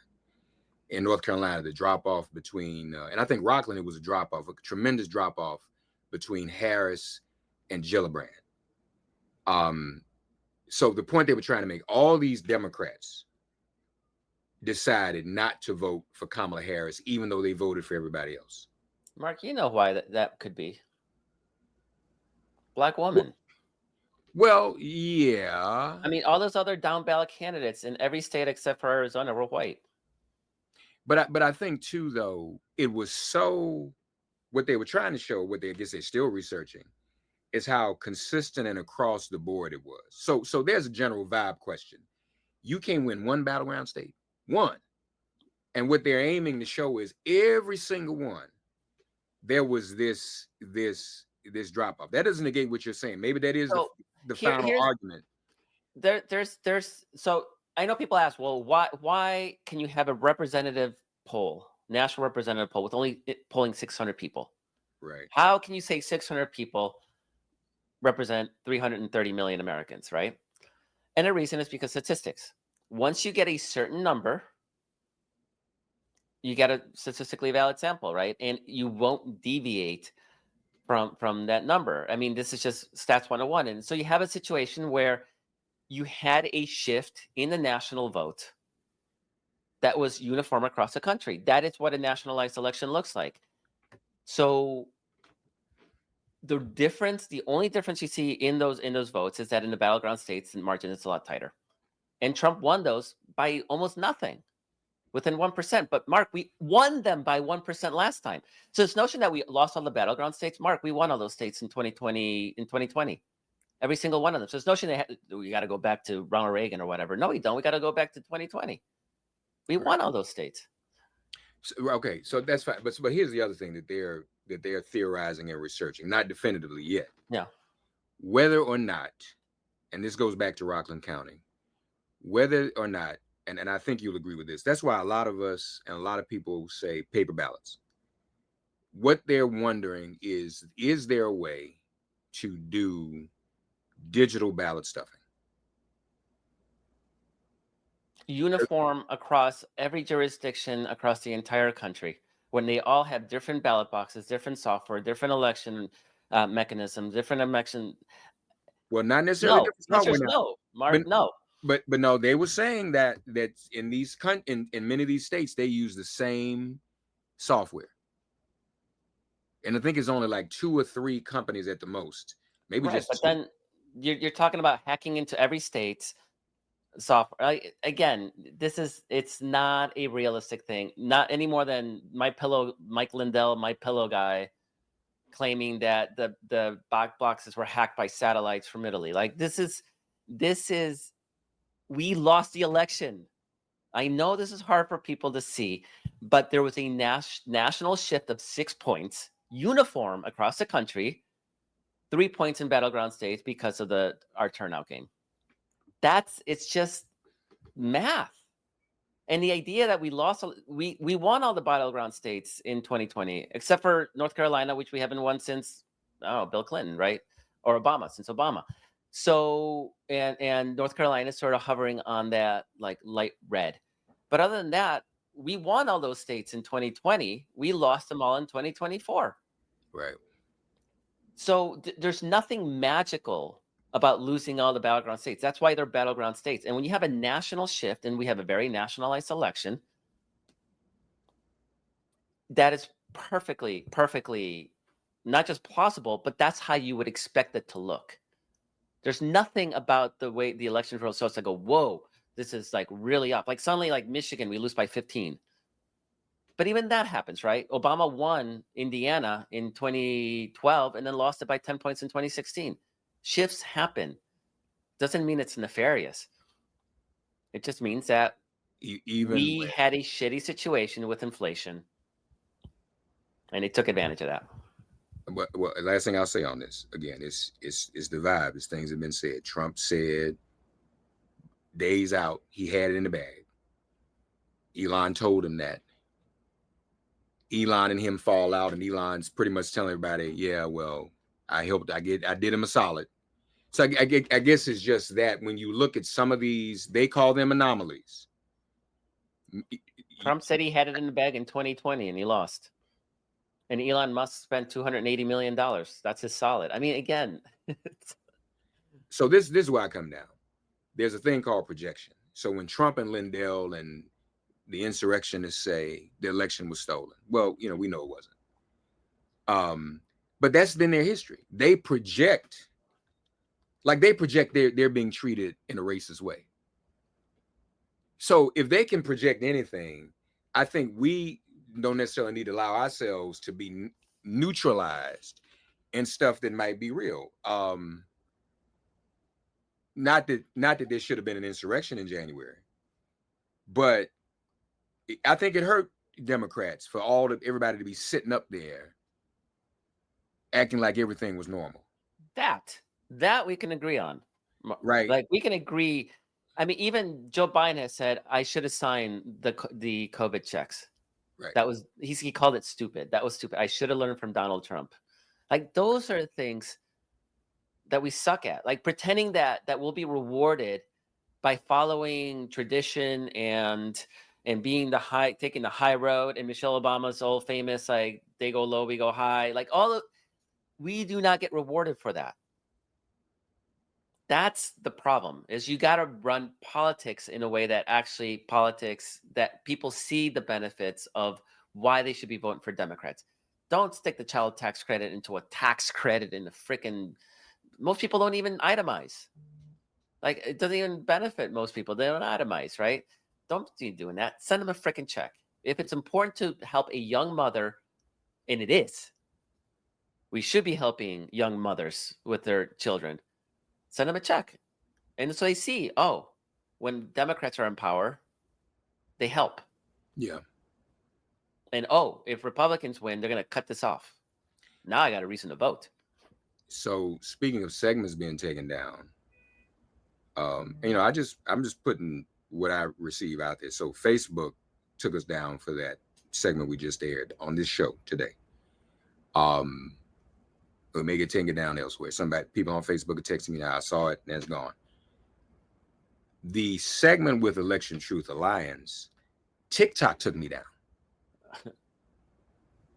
in North Carolina, the drop off between, and I think Rockland, it was a drop off, a tremendous drop off between Harris and Gillibrand. So the point they were trying to make, all these Democrats decided not to vote for Kamala Harris, even though they voted for everybody else. Mark, you know why that could be. Black woman. Well, yeah. I mean, all those other down ballot candidates in every state except for Arizona were white. But I think too, though, it was so, what they were trying to show, what I guess they're still researching, is how consistent and across the board it was. So there's a general vibe question. You can win one battleground state, one. And what they're aiming to show is every single one, there was this drop off. That doesn't negate what you're saying. Maybe that is the final argument. So I know people ask, well, why can you have a representative poll, national representative poll, with only polling 600 people? Right. How can you say 600 people represent 330 million Americans, right? And the reason is because statistics. Once you get a certain number, you get a statistically valid sample, right? And you won't deviate from that number. I mean, this is just stats 101. And so you have a situation where you had a shift in the national vote that was uniform across the country. That is what a nationalized election looks like. So the only difference you see in those votes is that in the battleground states, the margin is a lot tighter. And Trump won those by almost nothing, within 1%. But Mark, we won them by 1% last time. So this notion that we lost all the battleground states, Mark, we won all those states in 2020. Every single one of them. So this notion that we got to go back to Ronald Reagan or whatever. No, we don't. We got to go back to 2020. We won all those states. Okay, so that's fine. But here's the other thing that they're theorizing and researching, not definitively yet. Yeah. Whether or not, and this goes back to Rockland County, whether or not, and I think you'll agree with this, that's why a lot of us and a lot of people say paper ballots. What they're wondering is there a way to do digital ballot stuffing? Uniform across every jurisdiction across the entire country, when they all have different ballot boxes, different software, different election mechanisms, different election. Well, not necessarily. No, Mark, no. But no, they were saying that in these in many of these states they use the same software, and I think it's only like 2 or 3 companies at the most, maybe right, just. But then you're talking about hacking into every state's software. Again, it's not a realistic thing. Not any more than Mike Lindell, My Pillow guy, claiming that the boxes were hacked by satellites from Italy. Like this is. We lost the election. I know this is hard for people to see, but there was a national shift of 6 points, uniform across the country, 3 points in battleground states because of our turnout game. It's just math. And the idea that we won all the battleground states in 2020, except for North Carolina, which we haven't won since Bill Clinton, right? Or Obama, since Obama. So and North Carolina is sort of hovering on that like light red. But other than that, we won all those states in 2020. We lost them all in 2024. Right. So there's nothing magical about losing all the battleground states. That's why they're battleground states. And when you have a national shift and we have a very nationalized election, that is perfectly not just plausible, but that's how you would expect it to look. There's nothing about the way the election results starts to go, whoa, this is like really up. Like suddenly, like Michigan, we lose by 15. But even that happens, right? Obama won Indiana in 2012 and then lost it by 10 points in 2016. Shifts happen. Doesn't mean it's nefarious. It just means that we had a shitty situation with inflation, and they took advantage of that. Well, last thing I'll say on this, again, it's the vibe. It's things that have been said. Trump said days out, he had it in the bag. Elon told him that. Elon and him fall out, and Elon's pretty much telling everybody, yeah, well, I did him a solid. So I guess it's just that when you look at some of these, they call them anomalies. Trump said he had it in the bag in 2020 and he lost. And Elon Musk spent $280 million. That's his solid. I mean, again. So this is where I come down. There's a thing called projection. So when Trump and Lindell and the insurrectionists say the election was stolen, well, we know it wasn't. But that's been their history. They project they're being treated in a racist way. So if they can project anything, I think we don't necessarily need to allow ourselves to be neutralized in stuff that might be real. Not that there should have been an insurrection in January, but I think it hurt Democrats for everybody to be sitting up there acting like everything was normal. That we can agree on, right? Like we can agree. I mean, even Joe Biden has said I should have signed the COVID checks. Right. That was he called it stupid. That was stupid. I should have learned from Donald Trump. Like those are things that we suck at. Like pretending that we'll be rewarded by following tradition and being taking the high road. And Michelle Obama's old famous like they go low, we go high. Like we do not get rewarded for that. That's the problem, is you got to run politics in a way that that people see the benefits of why they should be voting for Democrats. Don't stick the child tax credit into a tax credit in the freaking, most people don't even itemize. Like it doesn't even benefit most people. They don't itemize, right? Don't be doing that. Send them a freaking check. If it's important to help a young mother, and it is, we should be helping young mothers with their children. Send them a check. And so they see, when Democrats are in power, they help. Yeah. And if Republicans win, they're going to cut this off. Now I got a reason to vote. So speaking of segments being taken down, I'm just putting what I receive out there. So Facebook took us down for that segment we just aired on this show today. It may get taken down elsewhere. People on Facebook are texting me now. I saw it and it's gone. The segment with Election Truth Alliance, TikTok took me down.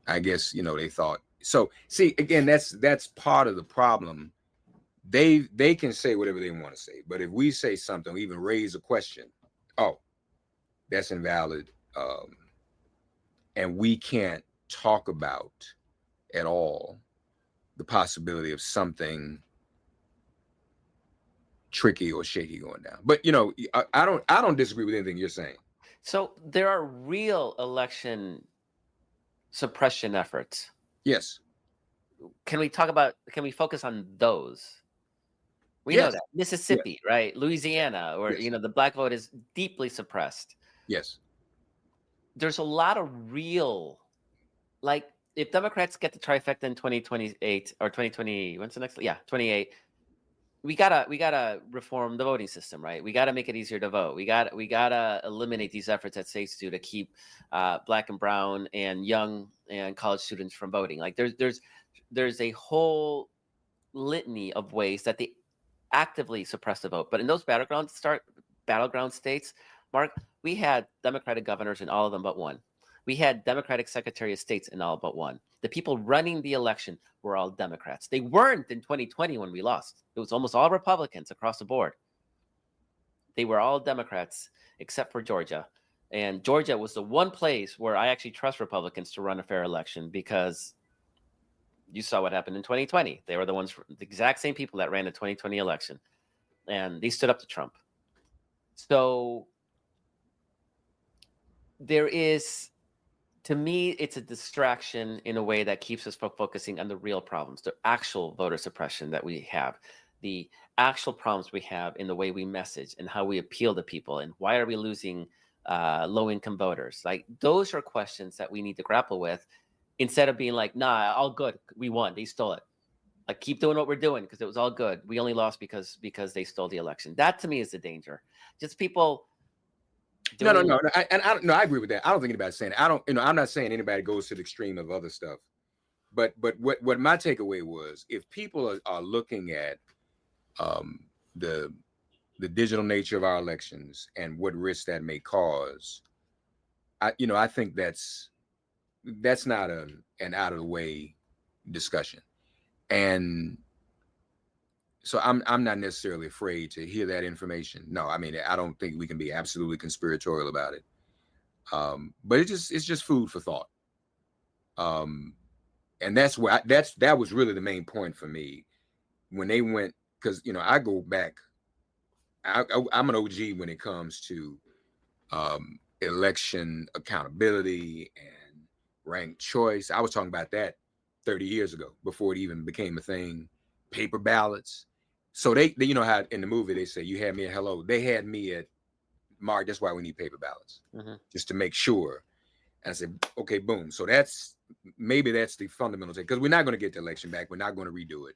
I guess, they thought. So see, again, that's part of the problem. They can say whatever they want to say, but if we say something, even raise a question, that's invalid. And we can't talk about at all the possibility of something tricky or shaky going down. But I don't disagree with anything you're saying. So there are real election suppression efforts. Yes. Can we focus on those? We know that. Mississippi, right? Louisiana, where the black vote is deeply suppressed. Yes. There's a lot of real, like, if Democrats get the trifecta in 2028 or 2020, when's the next? Yeah, 28. We gotta reform the voting system, right? We gotta make it easier to vote. We gotta eliminate these efforts that states do to keep black and brown and young and college students from voting. Like there's a whole litany of ways that they actively suppress the vote. But in those battleground states, Mark, we had Democratic governors in all of them but one. We had Democratic Secretary of States in all but one. The people running the election were all Democrats. They weren't in 2020 when we lost. It was almost all Republicans across the board. They were all Democrats except for Georgia. And Georgia was the one place where I actually trust Republicans to run a fair election, because you saw what happened in 2020. They were the exact same people that ran the 2020 election. And they stood up to Trump. So there is, to me, it's a distraction in a way that keeps us focusing on the real problems, the actual voter suppression that we have, the actual problems we have in the way we message and how we appeal to people, and why are we losing low-income voters? Like, those are questions that we need to grapple with, instead of being like, nah, all good, we won, they stole it. Like, keep doing what we're doing because it was all good. We only lost because they stole the election. That, to me, is the danger. Just people. No. I agree with that. I don't think anybody's saying it. I'm not saying anybody goes to the extreme of other stuff. But what my takeaway was, if people are looking at the digital nature of our elections and what risks that may cause, I think that's not an out of the way discussion. And so I'm not necessarily afraid to hear that information. No, I mean, I don't think we can be absolutely conspiratorial about it. But it's just food for thought. And that's where that was really the main point for me when they went, because I go back. I'm an OG when it comes to election accountability and ranked choice. I was talking about that 30 years ago before it even became a thing. Paper ballots. So they how in the movie they say you had me at hello. They had me at Mark. That's why we need paper ballots, just to make sure. And I said, okay, boom. So maybe that's the fundamental thing, because we're not going to get the election back. We're not going to redo it.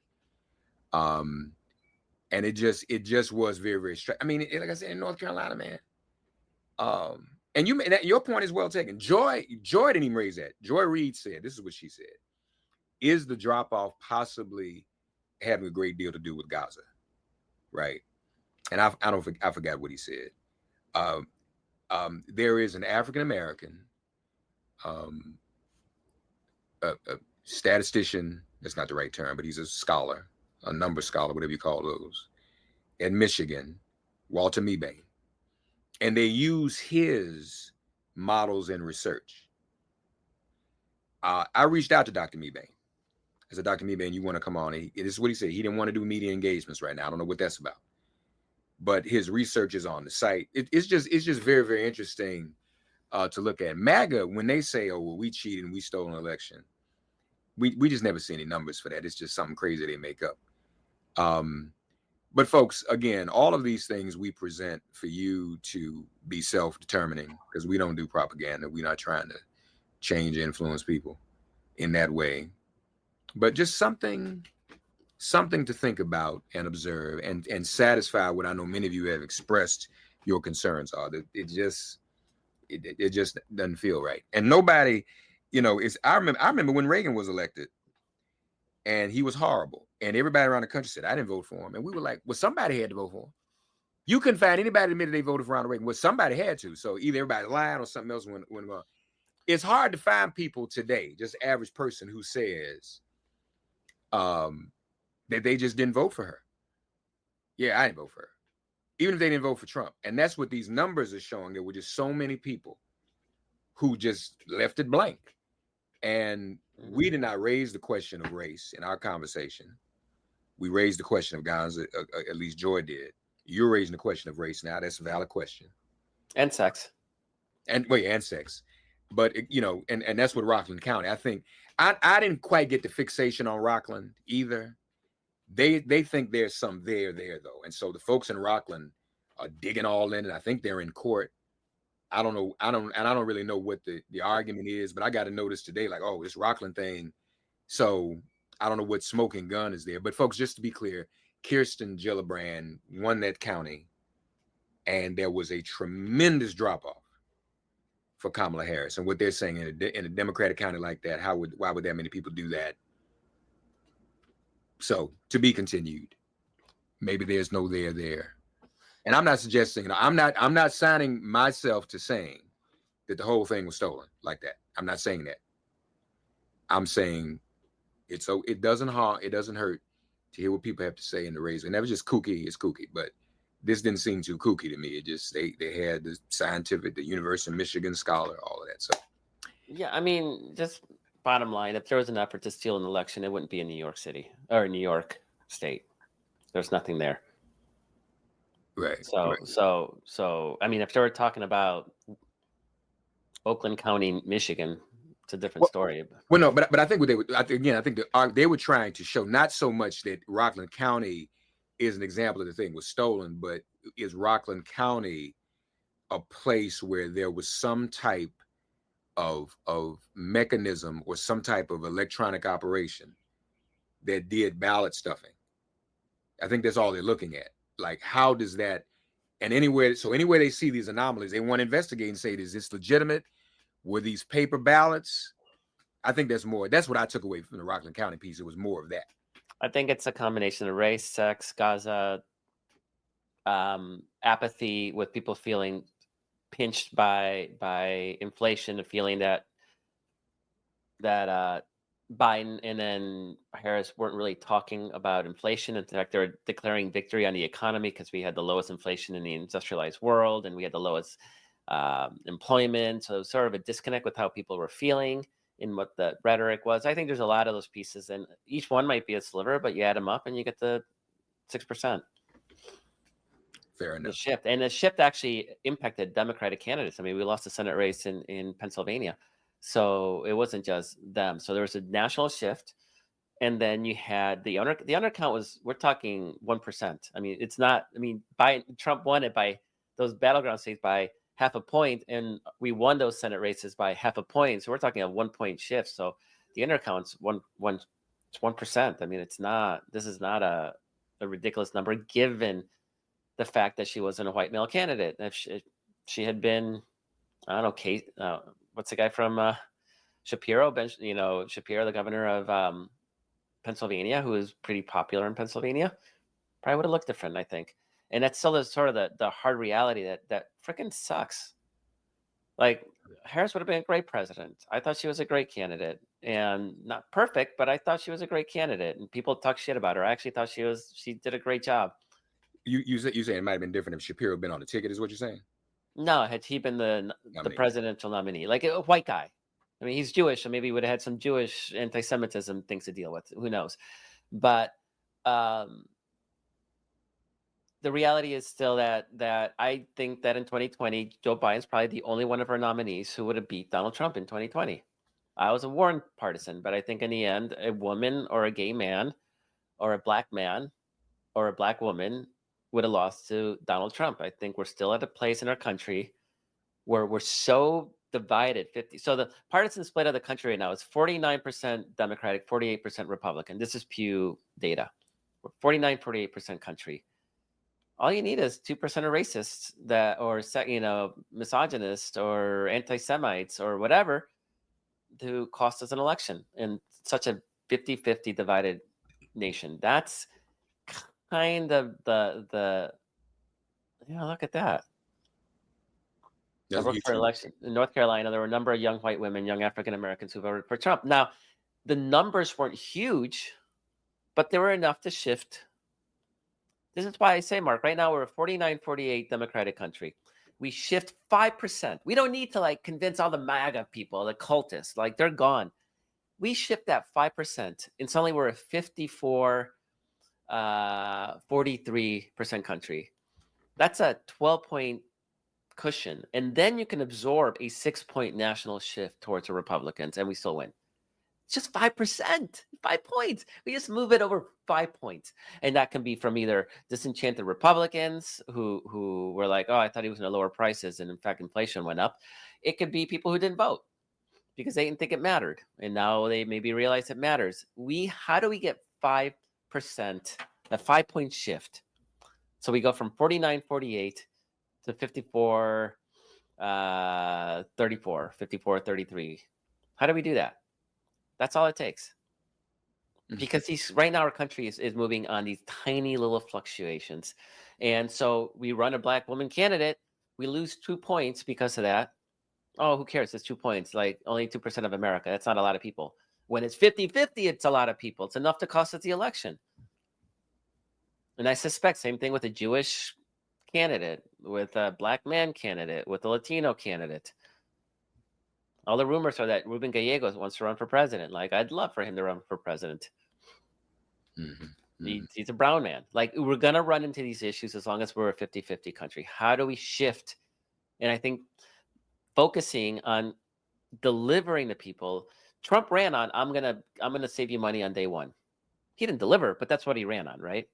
And it just was very, very strange. I mean, like I said, in North Carolina, man. And your point is well taken. Joy didn't even raise that. Joy Reid said, this is what she said: is the drop off possibly having a great deal to do with Gaza, right? And I forgot what he said. There is an African American, a statistician. That's not the right term, but he's a scholar, a number scholar, whatever you call those, in Michigan, Walter Mebane, and they use his models and research. I reached out to Dr. Mebane. I said, Dr. Mebane, you want to come on? This is what he said. He didn't want to do media engagements right now. I don't know what that's about, but his research is on the site. It's just very, very interesting to look at. MAGA, when they say, oh, well, we cheated and we stole an election, we just never see any numbers for that. It's just something crazy they make up. But folks, again, all of these things we present for you to be self-determining, because we don't do propaganda. We're not trying to change, influence people in that way. But just something to think about and observe and satisfy what I know many of you have expressed your concerns are. That it just doesn't feel right. And nobody, I remember when Reagan was elected and he was horrible. And everybody around the country said, I didn't vote for him. And we were like, well, somebody had to vote for him. You couldn't find anybody that admitted they voted for Ronald Reagan. Well, somebody had to. So either everybody lied or something else went wrong. It's hard to find people today, just average person, who says that they just didn't vote for her. Yeah, I didn't vote for her. Even if they didn't vote for Trump. And that's what these numbers are showing. There were just so many people who just left it blank. And we did not raise the question of race in our conversation. We raised the question of Gaza, at least Joy did. You're raising the question of race now. That's a valid question. And sex. And sex. But, and that's what Rockland County. I think I didn't quite get the fixation on Rockland either. They think there's some there though. And so the folks in Rockland are digging all in it. I think they're in court. I don't know. I don't really know what the argument is, but I got a notice today, like, oh, this Rockland thing. So I don't know what smoking gun is there. But folks, just to be clear, Kirsten Gillibrand won that county, and there was a tremendous drop-off for Kamala Harris. And what they're saying in a Democratic county like that, why would that many people do that? So to be continued. Maybe there's no there. And I'm not suggesting, I'm not signing myself to saying that the whole thing was stolen like that. I'm not saying that. I'm saying it doesn't harm, it doesn't hurt to hear what people have to say in the race. And that was just kooky. It's kooky, but this didn't seem too kooky to me. It just they had the University of Michigan scholar, all of that. So yeah, I mean, just bottom line, if there was an effort to steal an election, it wouldn't be in New York City or New York State. There's nothing there. Right. So I mean, if they were talking about Oakland County, Michigan, it's a different story. Well, no, but I think they were trying to show not so much that Rockland County is an example of the thing was stolen, but is Rockland County a place where there was some type of mechanism or some type of electronic operation that did ballot stuffing? I think that's all they're looking at. Like, how does that, and anywhere they see these anomalies, they want to investigate and say, is this legitimate? Were these paper ballots? I think that's what I took away from the Rockland County piece. It was more of that. I think it's a combination of race, sex, Gaza, apathy, with people feeling pinched by inflation and feeling that Biden and then Harris weren't really talking about inflation. In fact, they were declaring victory on the economy because we had the lowest inflation in the industrialized world and we had the lowest employment. So it was sort of a disconnect with how people were feeling in what the rhetoric was. I think there's a lot of those pieces, and each one might be a sliver, but you add them up and you get the 6%. Fair enough. The shift. And the shift actually impacted Democratic candidates. I mean, we lost the Senate race in Pennsylvania. So it wasn't just them. So there was a national shift. And then you had the undercount was, we're talking 1%. I mean, it's not, I mean, Trump won it by those battleground states by half a point, and we won those Senate races by half a point. So we're talking a 1 point shift. So the undercount's 1%. I mean, this is not a ridiculous number given the fact that she wasn't a white male candidate. If she had been, I don't know, Kate, what's the guy from Shapiro, Shapiro, the governor of Pennsylvania, who is pretty popular in Pennsylvania, probably would have looked different, I think. And that's still sort of the hard reality that freaking sucks. Like, Harris would have been a great president. I thought she was a great candidate, and not perfect, but I thought she was a great candidate. And people talk shit about her. I actually thought she did a great job. You say it might have been different if Shapiro had been on the ticket, is what you're saying? No, had he been the presidential nominee, like a white guy. I mean, he's Jewish, so maybe he would have had some Jewish anti-Semitism things to deal with. Who knows? But the reality is still that I think that in 2020, Joe Biden's probably the only one of our nominees who would have beat Donald Trump in 2020. I was a Warren partisan, but I think in the end, a woman or a gay man or a black man or a black woman would have lost to Donald Trump. I think we're still at a place in our country where we're so divided. So the partisan split of the country right now is 49% Democratic, 48% Republican. This is Pew data. We're 48% country. All you need is 2% of racists or misogynists or anti-Semites or whatever to cost us an election in such a 50-50 divided nation. That's kind of the look at that. I worked for election in North Carolina. There were a number of young white women, young African Americans who voted for Trump. Now, the numbers weren't huge, but they were enough to shift. This is why I say, Mark, right now we're a 49-48 Democratic country. We shift 5%. We don't need to convince all the MAGA people, the cultists, they're gone. We shift that 5%, and suddenly we're a 43% country. That's a 12-point cushion. And then you can absorb a 6-point national shift towards the Republicans, and we still win. It's just 5%, 5 points. We just move it over 5 points. And that can be from either disenchanted Republicans who were like, oh, I thought he was going to lower prices. And in fact, inflation went up. It could be people who didn't vote because they didn't think it mattered. And now they maybe realize it matters. How do we get 5%, a 5-point shift? So we go from 49-48 to 54-34, 54-33. How do we do that? That's all it takes. Because right now our country is moving on these tiny little fluctuations. And so we run a black woman candidate, we lose 2 points because of that. Oh, who cares? It's 2 points, only 2% of America. That's not a lot of people. When it's 50-50, it's a lot of people. It's enough to cost us the election. And I suspect same thing with a Jewish candidate, with a black man candidate, with a Latino candidate. All the rumors are that Ruben Gallegos wants to run for president. I'd love for him to run for president. He's a brown man. We're going to run into these issues as long as we're a 50-50 country. How do we shift? And I think focusing on delivering to people. Trump ran on, I'm gonna save you money on day one. He didn't deliver, but that's what he ran on, right?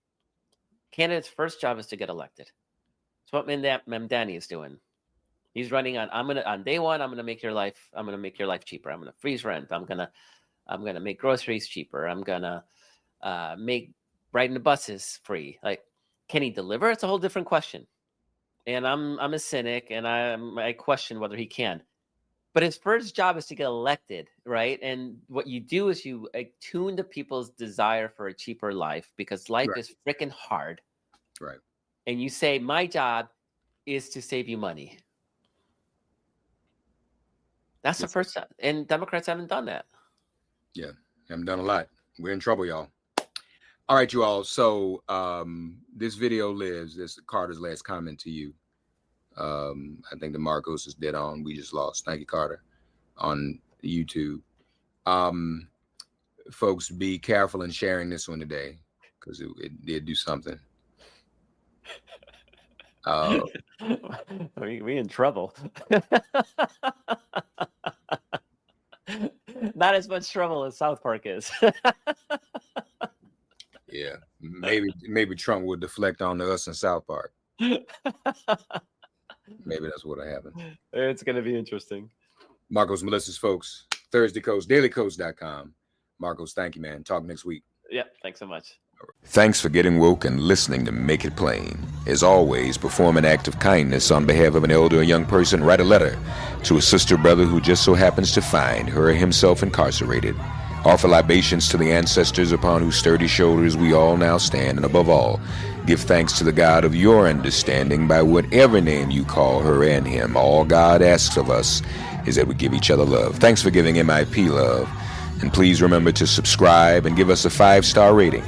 Candidate's first job is to get elected. That's what Mamdani is doing. He's running on, on day one, I'm gonna make your life cheaper. I'm gonna freeze rent. I'm gonna make groceries cheaper. I'm gonna make riding the buses free. Can he deliver? It's a whole different question. And I'm a cynic, and I question whether he can. But his first job is to get elected, right? And what you do is you attune to people's desire for a cheaper life, because life is freaking hard. Right. And you say, my job is to save you money. That's the first time, and Democrats haven't done that. Yeah, haven't done a lot. We're in trouble, y'all. All right, you all. So this video lives. This is Carter's last comment to you. I think the Marcos is dead on. We just lost. Thank you, Carter, on YouTube. Folks, be careful in sharing this one today because it did do something. We in trouble. Not as much trouble as South Park is. Yeah, maybe Trump would deflect onto us in South Park. Maybe that's what'll happen. It's gonna be interesting. Marcos, Melissa's folks, Thursday Coast, dailycoast.com. Marcos, thank you, man. Talk next week. Yeah, thanks so much. Thanks for getting woke and listening to Make It Plain. As always, perform an act of kindness on behalf of an elder or young person. Write a letter to a sister or brother who just so happens to find her or himself incarcerated. Offer libations to the ancestors upon whose sturdy shoulders we all now stand. And above all, give thanks to the God of your understanding by whatever name you call her and him. All God asks of us is that we give each other love. Thanks for giving MIP love. And please remember to subscribe and give us a 5-star rating.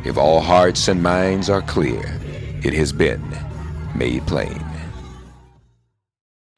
If all hearts and minds are clear, it has been made plain.